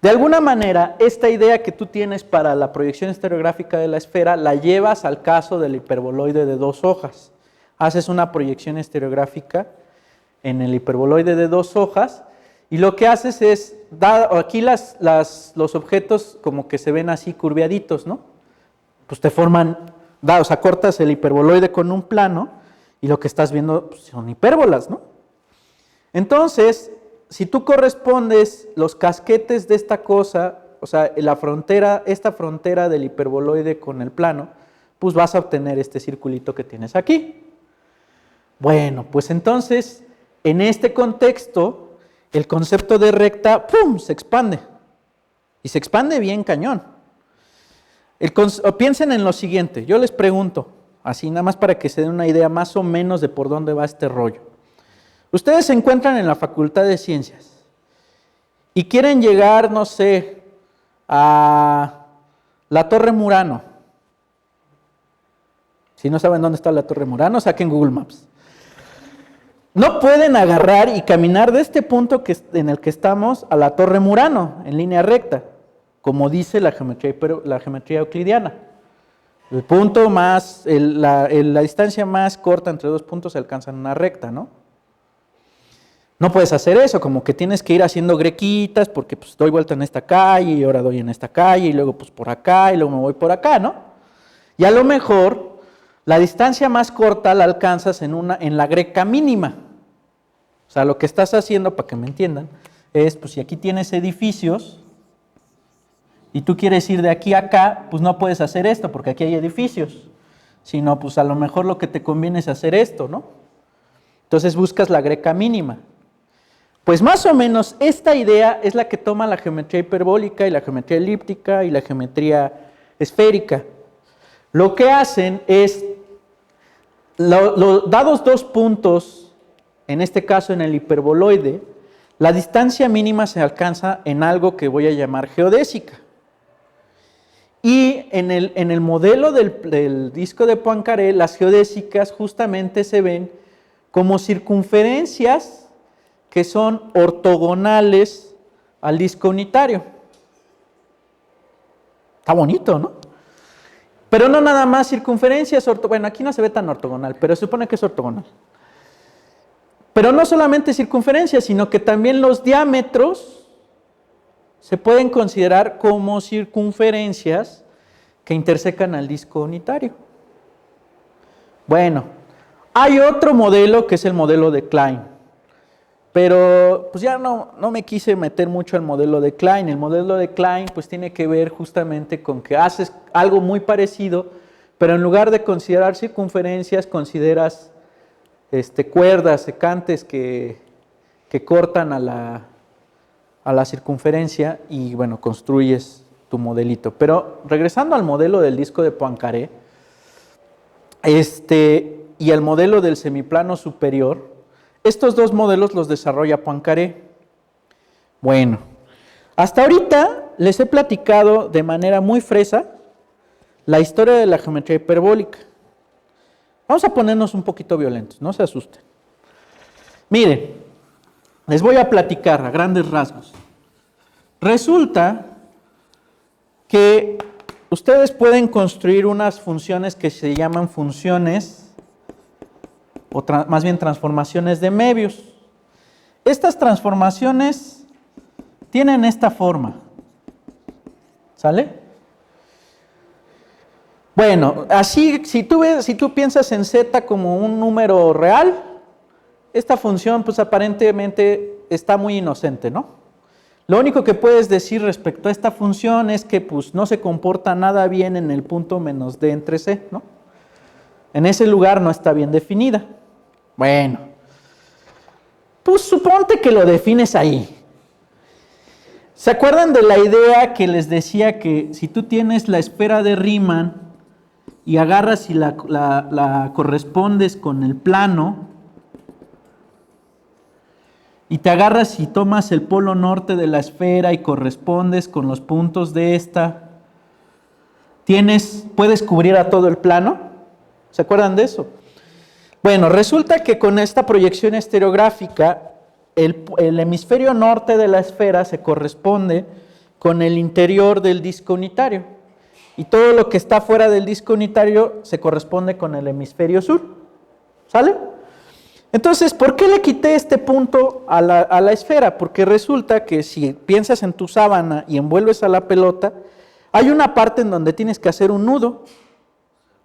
De alguna manera, esta idea que tú tienes para la proyección estereográfica de la esfera la llevas al caso del hiperboloide de dos hojas. Haces una proyección estereográfica en el hiperboloide de dos hojas y lo que haces es, aquí los objetos como que se ven así curviaditos, ¿no? Pues te forman, o sea, cortas el hiperboloide con un plano y lo que estás viendo pues, son hipérbolas, ¿no? Entonces, si tú correspondes los casquetes de esta cosa, o sea, esta frontera del hiperboloide con el plano, pues vas a obtener este circulito que tienes aquí. Bueno, pues entonces, en este contexto, el concepto de recta, ¡pum!, se expande. Y se expande bien cañón. Piensen en lo siguiente, yo les pregunto, así nada más para que se den una idea más o menos de por dónde va este rollo. Ustedes se encuentran en la Facultad de Ciencias y quieren llegar, no sé, a la Torre Murano. Si no saben dónde está la Torre Murano, saquen Google Maps. No pueden agarrar y caminar de este punto en el que estamos a la Torre Murano, en línea recta, como dice la geometría euclidiana. El punto más, la distancia más corta entre dos puntos se alcanza en una recta, ¿no? No puedes hacer eso, como que tienes que ir haciendo grequitas, porque pues doy vuelta en esta calle, y ahora doy en esta calle, y luego pues por acá, y luego me voy por acá, ¿no? Y a lo mejor La distancia más corta la alcanzas en la greca mínima. O sea, lo que estás haciendo, para que me entiendan, es, pues si aquí tienes edificios y tú quieres ir de aquí a acá, pues no puedes hacer esto porque aquí hay edificios, sino pues a lo mejor lo que te conviene es hacer esto, ¿no? Entonces buscas la greca mínima. Pues más o menos esta idea es la que toma la geometría hiperbólica y la geometría elíptica y la geometría esférica. Lo que hacen es, dados dos puntos, en este caso en el hiperboloide, la distancia mínima se alcanza en algo que voy a llamar geodésica. Y en el modelo del disco de Poincaré, las geodésicas justamente se ven como circunferencias que son ortogonales al disco unitario. Está bonito, ¿no? Pero no nada más circunferencias, bueno, aquí no se ve tan ortogonal, pero se supone que es ortogonal. Pero no solamente circunferencias, sino que también los diámetros se pueden considerar como circunferencias que intersecan al disco unitario. Bueno, hay otro modelo que es el modelo de Klein, pero pues ya no me quise meter mucho al modelo de Klein. El modelo de Klein pues tiene que ver justamente con que haces algo muy parecido, pero en lugar de considerar circunferencias, consideras cuerdas secantes que cortan a la circunferencia y bueno, construyes tu modelito. Pero regresando al modelo del disco de Poincaré, y el modelo del semiplano superior, estos dos modelos los desarrolla Poincaré. Bueno, hasta ahorita les he platicado de manera muy fresa la historia de la geometría hiperbólica. Vamos a ponernos un poquito violentos, no se asusten. Miren, les voy a platicar a grandes rasgos. Resulta que ustedes pueden construir unas funciones que se llaman funciones, o más bien transformaciones de Möbius. Estas transformaciones tienen esta forma, ¿sale? Bueno, así, si tú piensas en z como un número real, esta función pues aparentemente está muy inocente, ¿no? Lo único que puedes decir respecto a esta función es que pues no se comporta nada bien en el punto menos d entre c, ¿no? En ese lugar no está bien definida. Bueno, pues suponte que lo defines ahí. ¿Se acuerdan de la idea que les decía que si tú tienes la esfera de Riemann y agarras y la correspondes con el plano, y te agarras y tomas el polo norte de la esfera y correspondes con los puntos de esta, puedes cubrir a todo el plano? ¿Se acuerdan de eso? Bueno, resulta que con esta proyección estereográfica, el hemisferio norte de la esfera se corresponde con el interior del disco unitario, y todo lo que está fuera del disco unitario se corresponde con el hemisferio sur. ¿Sale? Entonces, ¿por qué le quité este punto a la esfera? Porque resulta que si piensas en tu sábana y envuelves a la pelota, hay una parte en donde tienes que hacer un nudo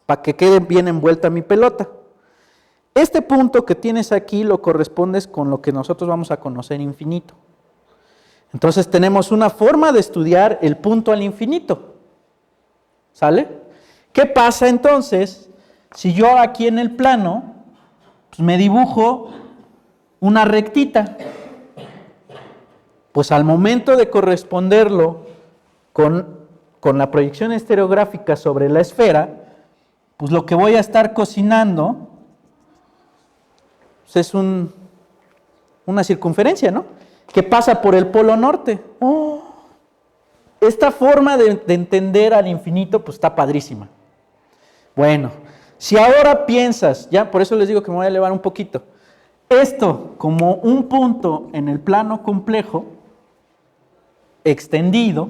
para que quede bien envuelta mi pelota. Este punto que tienes aquí lo correspondes con lo que nosotros vamos a conocer infinito. Entonces tenemos una forma de estudiar el punto al infinito. ¿Sale? ¿Qué pasa entonces si yo aquí en el plano pues me dibujo una rectita? Pues al momento de corresponderlo con la proyección estereográfica sobre la esfera, pues lo que voy a estar cocinando pues es una circunferencia, ¿no? Que pasa por el polo norte. Oh, esta forma de entender al infinito pues está padrísima. Bueno, si ahora piensas, ya por eso les digo que me voy a elevar un poquito, esto como un punto en el plano complejo, extendido,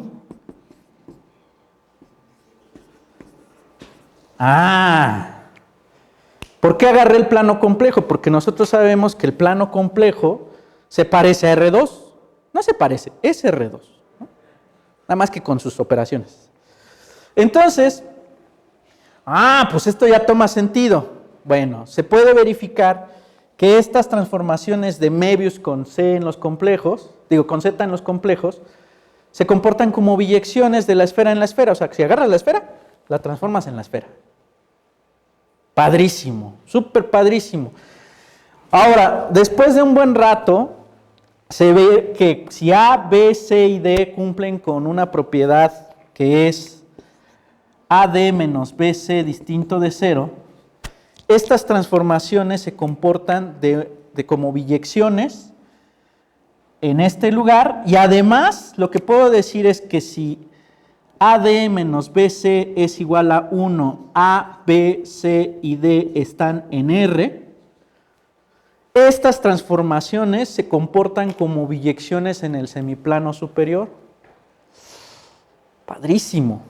¿por qué agarré el plano complejo? Porque nosotros sabemos que el plano complejo se parece a R2, no se parece, es R2, ¿no? Nada más que con sus operaciones. Entonces, Ah, pues esto ya toma sentido. Bueno, se puede verificar que estas transformaciones de Möbius con C en los complejos, con Z en los complejos, se comportan como biyecciones de la esfera en la esfera. O sea, que si agarras la esfera, la transformas en la esfera. Padrísimo, súper padrísimo. Ahora, después de un buen rato, se ve que si A, B, C y D cumplen con una propiedad que es AD menos BC distinto de 0, estas transformaciones se comportan como biyecciones en este lugar, y además lo que puedo decir es que si AD menos BC es igual a 1, A, B, C y D están en R, estas transformaciones se comportan como biyecciones en el semiplano superior. Padrísimo.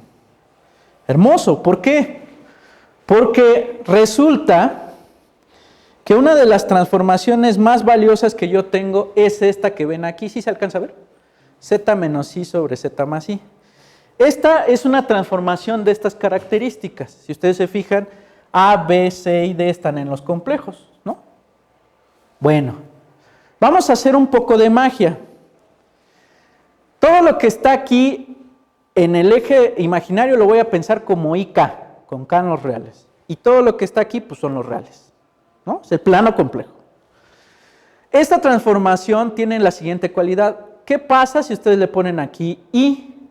Hermoso. ¿Por qué? Porque resulta que una de las transformaciones más valiosas que yo tengo es esta que ven aquí. ¿Sí se alcanza a ver? Z menos I sobre Z más I. Esta es una transformación de estas características. Si ustedes se fijan, A, B, C y D están en los complejos, ¿no? Bueno, vamos a hacer un poco de magia. Todo lo que está aquí en el eje imaginario lo voy a pensar como IK, con K en los reales. Y todo lo que está aquí, pues son los reales, ¿no? Es el plano complejo. Esta transformación tiene la siguiente cualidad. ¿Qué pasa si ustedes le ponen aquí I?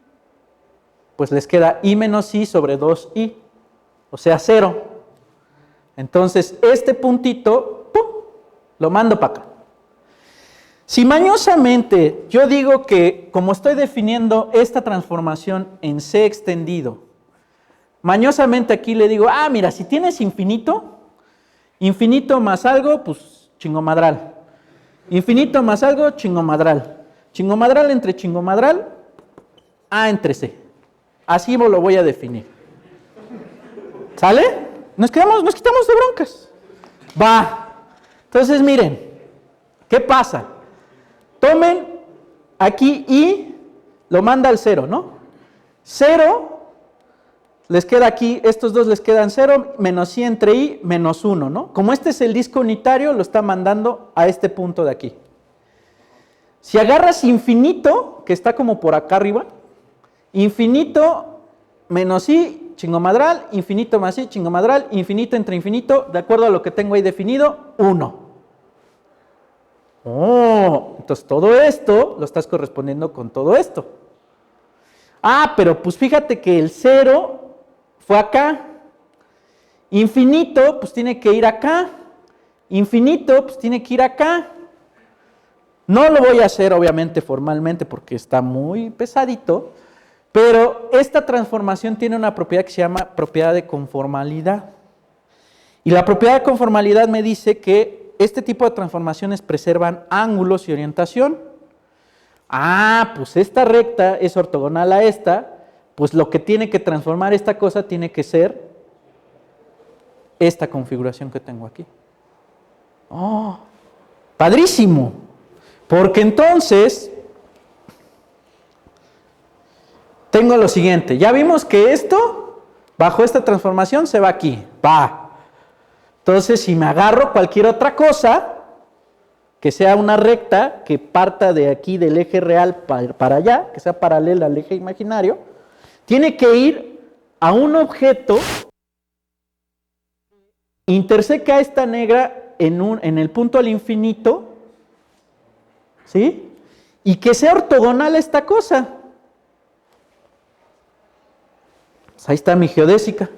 Pues les queda I menos I sobre 2I, o sea, 0. Entonces, este puntito, ¡pum!, lo mando para acá. Si mañosamente yo digo que, como estoy definiendo esta transformación en C extendido, mañosamente aquí le digo, ah, mira, si tienes infinito, infinito más algo, pues chingomadral. Infinito más algo, chingomadral. Chingomadral entre chingomadral, A entre C. Así lo voy a definir. ¿Sale? Nos quitamos de broncas. Va. Entonces, miren, ¿qué pasa? Tomen aquí I, lo manda al 0, ¿no? 0, les queda aquí, estos dos les quedan 0, menos I entre I, menos 1, ¿no? Como este es el disco unitario, lo está mandando a este punto de aquí. Si agarras infinito, que está como por acá arriba, infinito menos I, chingomadral, infinito más I, chingomadral, infinito entre infinito, de acuerdo a lo que tengo ahí definido, 1. Oh, entonces todo esto lo estás correspondiendo con todo esto. Ah, pero pues fíjate que el 0 fue acá. Infinito, pues tiene que ir acá. Infinito, pues tiene que ir acá. No lo voy a hacer obviamente formalmente porque está muy pesadito, pero esta transformación tiene una propiedad que se llama propiedad de conformalidad. Y la propiedad de conformalidad me dice que este tipo de transformaciones preservan ángulos y orientación. Ah, pues esta recta es ortogonal a esta, pues lo que tiene que transformar esta cosa tiene que ser esta configuración que tengo aquí. ¡Oh! ¡Padrísimo! Porque entonces tengo lo siguiente. Ya vimos que esto, bajo esta transformación, se va aquí. Va. Entonces, si me agarro cualquier otra cosa, que sea una recta que parta de aquí del eje real para allá, que sea paralela al eje imaginario, tiene que ir a un objeto, interseca esta negra en el punto al infinito, ¿sí? Y que sea ortogonal a esta cosa. Pues ahí está mi geodésica.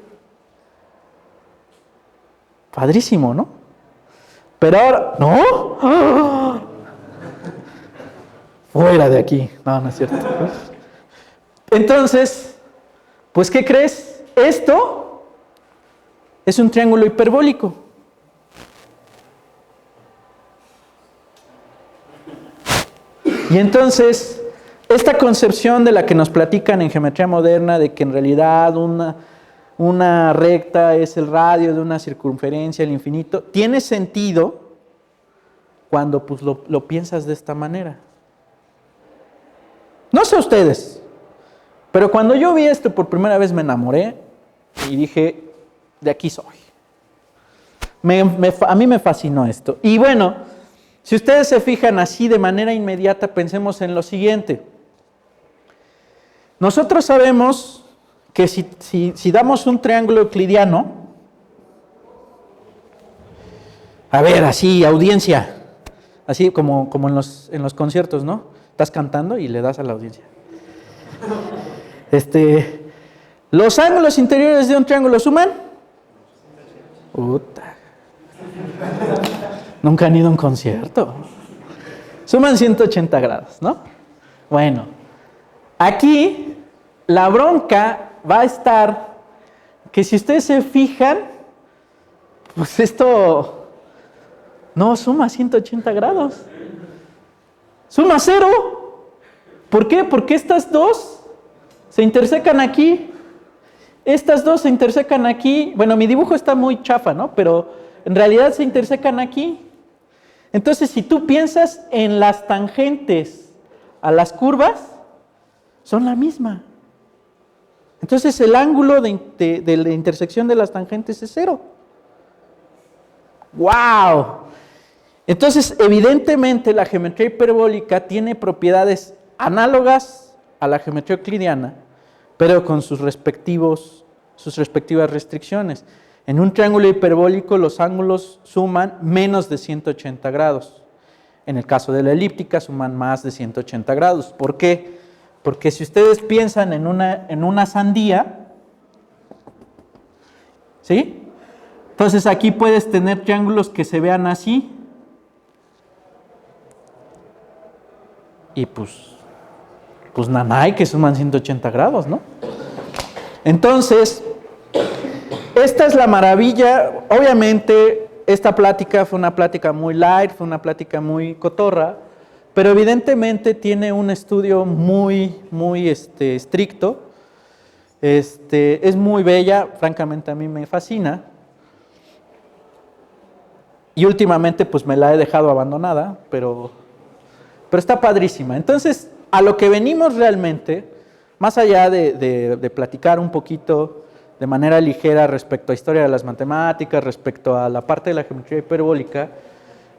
Padrísimo, ¿no? Pero ahora, ¿no? ¡Ah! Fuera de aquí. No, no es cierto. Entonces, pues, ¿qué crees? Esto es un triángulo hiperbólico. Y entonces, esta concepción de la que nos platican en geometría moderna, de que en realidad una recta es el radio de una circunferencia al infinito, tiene sentido cuando pues, lo piensas de esta manera. No sé ustedes, pero cuando yo vi esto por primera vez me enamoré y dije, de aquí soy. A mí me fascinó esto. Y bueno, si ustedes se fijan así de manera inmediata, pensemos en lo siguiente. Nosotros sabemos que si damos un triángulo euclidiano, a ver, así, audiencia, así como en los conciertos, ¿no? Estás cantando y le das a la audiencia. Los ángulos interiores de un triángulo suman. Puta. Nunca han ido a un concierto. Suman 180 grados, ¿no? Bueno, aquí la bronca va a estar que si ustedes se fijan, pues esto no suma 180 grados. Suma 0. ¿Por qué? Porque estas dos se intersecan aquí. Estas dos se intersecan aquí. Bueno, mi dibujo está muy chafa, ¿no? Pero en realidad se intersecan aquí. Entonces, si tú piensas en las tangentes a las curvas, son la misma. Entonces, el ángulo de la intersección de las tangentes es 0. ¡Wow! Entonces, evidentemente, la geometría hiperbólica tiene propiedades análogas a la geometría euclidiana, pero con sus respectivas restricciones. En un triángulo hiperbólico los ángulos suman menos de 180 grados. En el caso de la elíptica suman más de 180 grados. ¿Por qué? Porque si ustedes piensan en una sandía, ¿sí? Entonces aquí puedes tener triángulos que se vean así. Y pues nanay, que suman 180 grados, ¿no? Entonces, esta es la maravilla. Obviamente, esta plática fue una plática muy light, fue una plática muy cotorra, pero evidentemente tiene un estudio muy estricto. Es muy bella, francamente a mí me fascina. Y últimamente pues me la he dejado abandonada, pero está padrísima. Entonces, a lo que venimos realmente, más allá de platicar un poquito de manera ligera respecto a historia de las matemáticas, respecto a la parte de la geometría hiperbólica,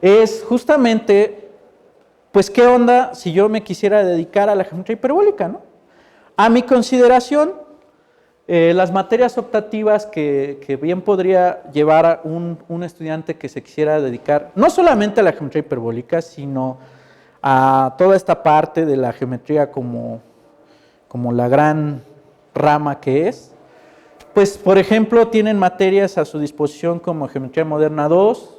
es justamente, pues, ¿qué onda si yo me quisiera dedicar a la geometría hiperbólica, ¿no? A mi consideración, las materias optativas que bien podría llevar a un estudiante que se quisiera dedicar, no solamente a la geometría hiperbólica, sino a toda esta parte de la geometría como la gran rama que es, pues, por ejemplo, tienen materias a su disposición como Geometría Moderna 2,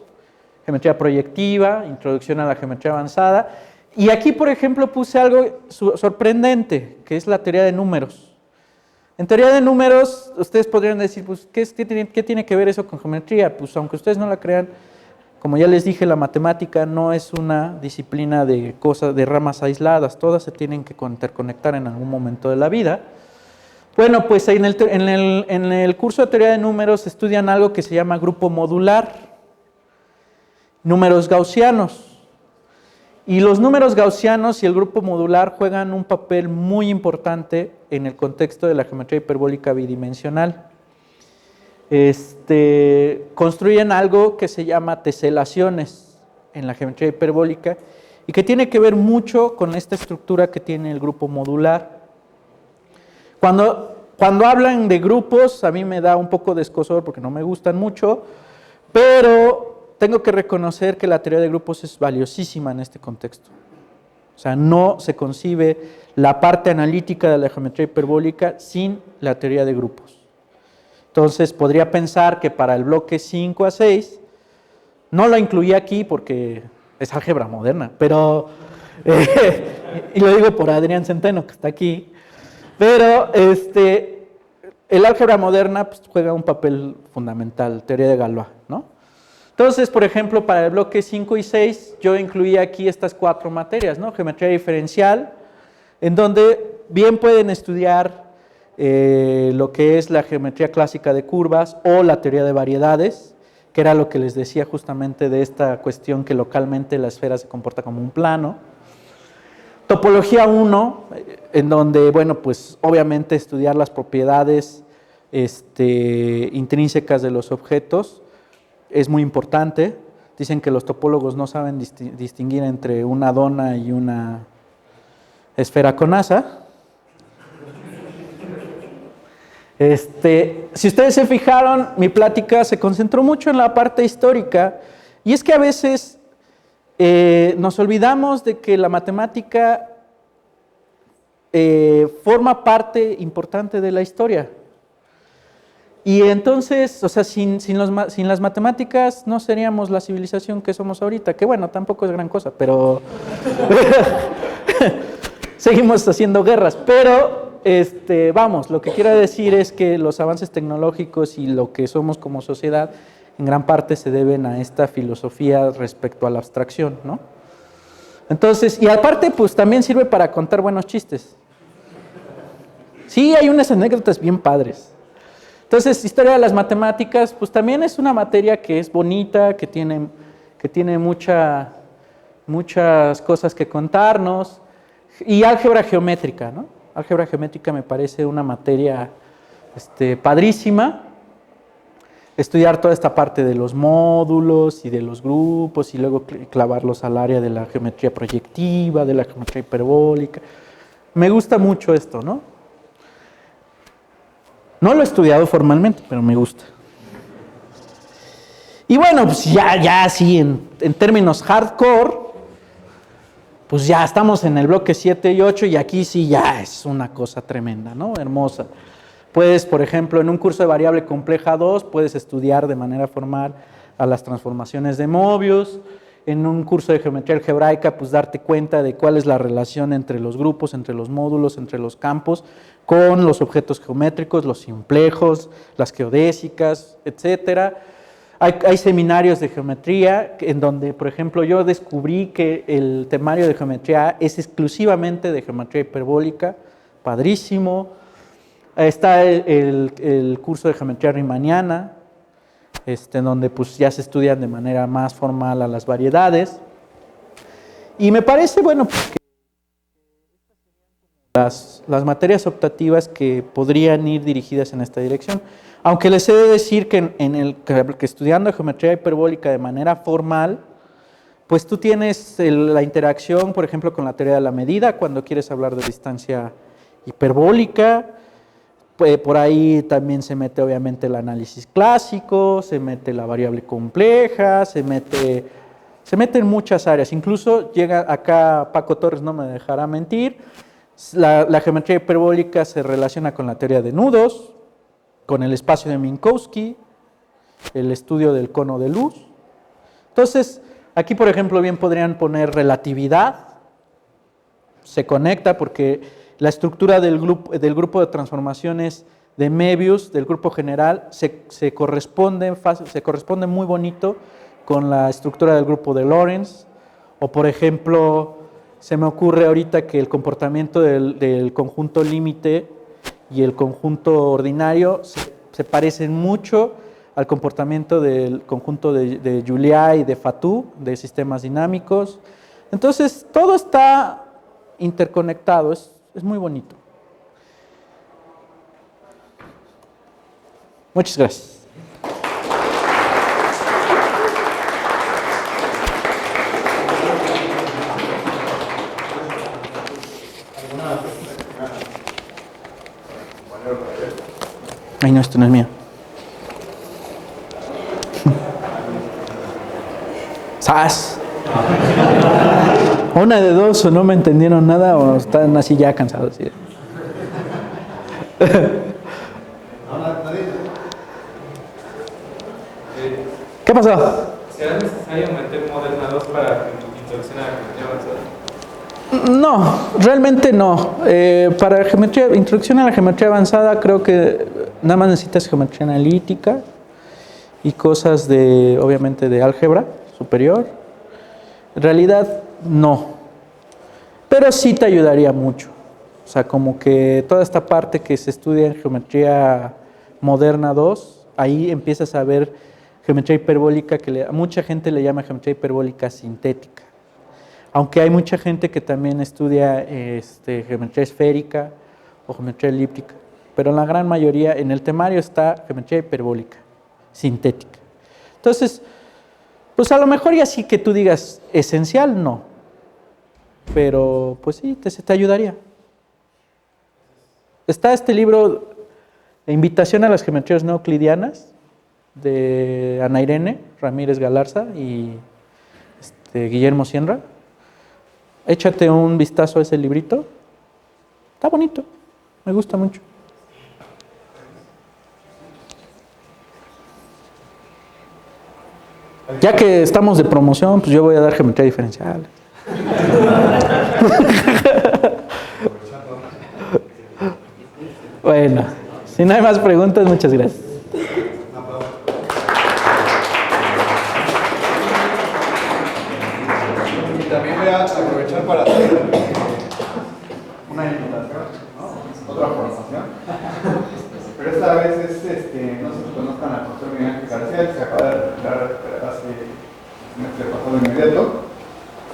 Geometría Proyectiva, Introducción a la Geometría Avanzada, y aquí, por ejemplo, puse algo sorprendente, que es la teoría de números. En teoría de números, ustedes podrían decir, pues, ¿qué tiene que ver eso con geometría? Pues, aunque ustedes no la crean, como ya les dije, la matemática no es una disciplina de ramas aisladas, todas se tienen que interconectar en algún momento de la vida. Bueno, pues en el curso de teoría de números estudian algo que se llama grupo modular, números gaussianos. Y los números gaussianos y el grupo modular juegan un papel muy importante en el contexto de la geometría hiperbólica bidimensional. Construyen algo que se llama teselaciones en la geometría hiperbólica y que tiene que ver mucho con esta estructura que tiene el grupo modular. Cuando hablan de grupos, a mí me da un poco de escozor porque no me gustan mucho, pero tengo que reconocer que la teoría de grupos es valiosísima en este contexto. O sea, no se concibe la parte analítica de la geometría hiperbólica sin la teoría de grupos. Entonces, podría pensar que para el bloque 5 a 6, no la incluí aquí porque es álgebra moderna, pero, y lo digo por Adrián Centeno, que está aquí, pero el álgebra moderna pues, juega un papel fundamental, teoría de Galois, ¿no? Entonces, por ejemplo, para el bloque 5 y 6, yo incluí aquí estas 4 materias, ¿no? Geometría diferencial, en donde bien pueden estudiar lo que es la geometría clásica de curvas o la teoría de variedades, que era lo que les decía justamente de esta cuestión que localmente la esfera se comporta como un plano. Topología 1, en donde, bueno, pues obviamente estudiar las propiedades intrínsecas de los objetos es muy importante. Dicen que los topólogos no saben distinguir entre una dona y una esfera con asa. Si ustedes se fijaron, mi plática se concentró mucho en la parte histórica, y es que a veces nos olvidamos de que la matemática forma parte importante de la historia. Y entonces, o sea, sin las matemáticas no seríamos la civilización que somos ahorita, que bueno, tampoco es gran cosa, pero seguimos haciendo guerras, pero vamos, lo que quiero decir es que los avances tecnológicos y lo que somos como sociedad en gran parte se deben a esta filosofía respecto a la abstracción, ¿no? Entonces, y aparte, pues también sirve para contar buenos chistes. Sí, hay unas anécdotas bien padres. Entonces, historia de las matemáticas, pues también es una materia que es bonita, que tiene muchas cosas que contarnos. Y álgebra geométrica, ¿no? Álgebra geométrica me parece una materia padrísima. Estudiar toda esta parte de los módulos y de los grupos y luego clavarlos al área de la geometría proyectiva, de la geometría hiperbólica. Me gusta mucho esto, ¿no? No lo he estudiado formalmente, pero me gusta. Y bueno, pues ya así en términos hardcore, pues ya estamos en el bloque 7 y 8 y aquí sí ya es una cosa tremenda, ¿no? Hermosa. Puedes, por ejemplo, en un curso de variable compleja 2, puedes estudiar de manera formal a las transformaciones de Möbius. En un curso de geometría algebraica, pues darte cuenta de cuál es la relación entre los grupos, entre los módulos, entre los campos, con los objetos geométricos, los simplejos, las geodésicas, etcétera. Hay seminarios de geometría en donde, por ejemplo, yo descubrí que el temario de geometría es exclusivamente de geometría hiperbólica, padrísimo. Está el curso de geometría riemanniana, en donde pues ya se estudian de manera más formal a las variedades. Y me parece, bueno, pues, que las materias optativas que podrían ir dirigidas en esta dirección. Aunque les he de decir que que estudiando geometría hiperbólica de manera formal, pues tú tienes la interacción, por ejemplo, con la teoría de la medida, cuando quieres hablar de distancia hiperbólica. Por ahí también se mete obviamente el análisis clásico, se mete la variable compleja, se mete en muchas áreas. Incluso llega acá, Paco Torres no me dejará mentir, la geometría hiperbólica se relaciona con la teoría de nudos, con el espacio de Minkowski, el estudio del cono de luz. Entonces, aquí por ejemplo bien podrían poner relatividad, se conecta porque la estructura del grupo de transformaciones de Möbius, del grupo general, se corresponde muy bonito con la estructura del grupo de Lorentz. O por ejemplo, se me ocurre ahorita que el comportamiento del conjunto límite y el conjunto ordinario se parecen mucho al comportamiento del conjunto de Julia y de Fatou, de sistemas dinámicos. Entonces, todo está interconectado, es muy bonito. Muchas gracias. Ay, no, esto no es mío. ¡Sas! Una de dos, o no me entendieron nada o están así ya cansados. ¿Sí? ¿Qué pasó? ¿Será necesario meter modernados para introducción a la geometría avanzada? No, realmente no. Para introducción a la geometría avanzada creo que nada más necesitas geometría analítica y cosas obviamente de álgebra superior. En realidad no, pero sí te ayudaría mucho. O sea, como que toda esta parte que se estudia en geometría moderna 2, ahí empiezas a ver geometría hiperbólica, que a mucha gente le llama geometría hiperbólica sintética. Aunque hay mucha gente que también estudia geometría esférica o geometría elíptica. pero en la gran mayoría, en el temario está geometría hiperbólica, sintética. Entonces, pues a lo mejor ya sí que tú digas esencial, no, pero pues sí, te ayudaría. Está este libro, Invitación a las geometrías no euclidianas, de Ana Irene Ramírez Galarza y Guillermo Sienra. Échate un vistazo a ese librito. Está bonito, me gusta mucho. Ya que estamos de promoción, pues yo voy a dar geometría diferencial. Bueno, si no hay más preguntas, muchas gracias. Y también voy a aprovechar para hacer una invitación, ¿no? Otra formación. Pero esta vez es, no sé si conozcan al profesor Miguel Ángel García, que se acaba de retirar hace el semestre pasado inmediato,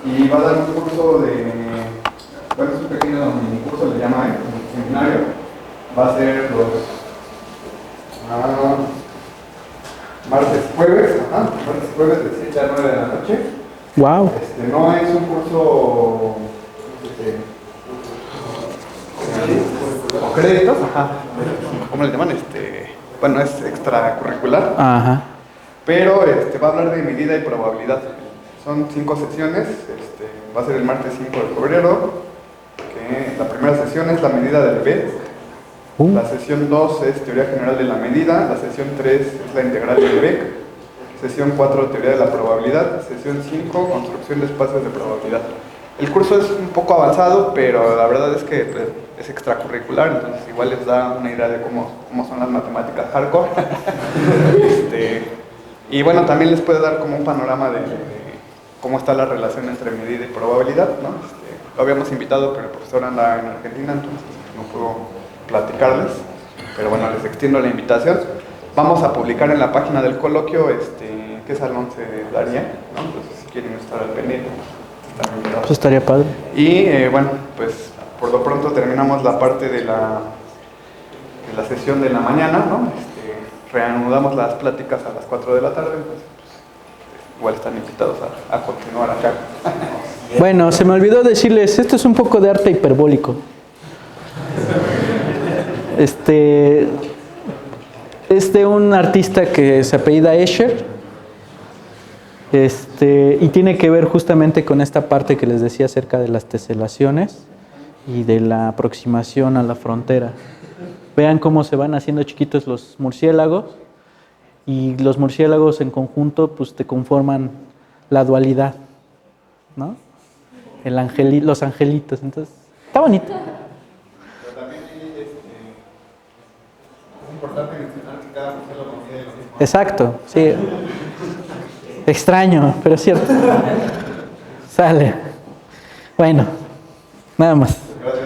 y va a dar un curso de, bueno, es un pequeño mini curso, le llama un seminario. Va a ser los martes, jueves de 7 a 9 de la noche. Wow. No es un curso con créditos, ¿cómo le llaman? Bueno, es extracurricular. Ajá. Pero va a hablar de medida y probabilidad. Son 5 sesiones. Va a ser el martes 5 de febrero. Que la primera sesión es la medida del B. La sesión 2 es teoría general de la medida. La sesión 3 es la integral del Beck. Sesión 4, teoría de la probabilidad. Sesión 5, construcción de espacios de probabilidad. El curso es un poco avanzado, pero la verdad es que pues, es extracurricular, entonces igual les da una idea de cómo son las matemáticas hardcore. Y bueno, también les puede dar como un panorama de cómo está la relación entre medida y probabilidad, ¿no? Lo habíamos invitado, pero el profesor anda en Argentina, entonces no puedo platicarles, pero bueno, les extiendo la invitación. Vamos a publicar en la página del coloquio qué salón se daría, ¿no? Entonces si quieren estar al pendiente, están invitados. Eso estaría padre. Y bueno, pues por lo pronto terminamos la parte de la sesión de la mañana, ¿no? Reanudamos las pláticas a las 4 de la tarde, entonces pues, igual están invitados a continuar acá. Bueno, se me olvidó decirles, esto es un poco de arte hiperbólico. Es de un artista que se apellida Escher, y tiene que ver justamente con esta parte que les decía acerca de las teselaciones y de la aproximación a la frontera. Vean cómo se van haciendo chiquitos los murciélagos, y los murciélagos en conjunto pues te conforman la dualidad, ¿no? Los angelitos, entonces está bonito. Importante mencionar que cada murciélago mide lo mismo. Exacto, sí. Extraño, pero es cierto. Sale. Bueno, nada más. Gracias.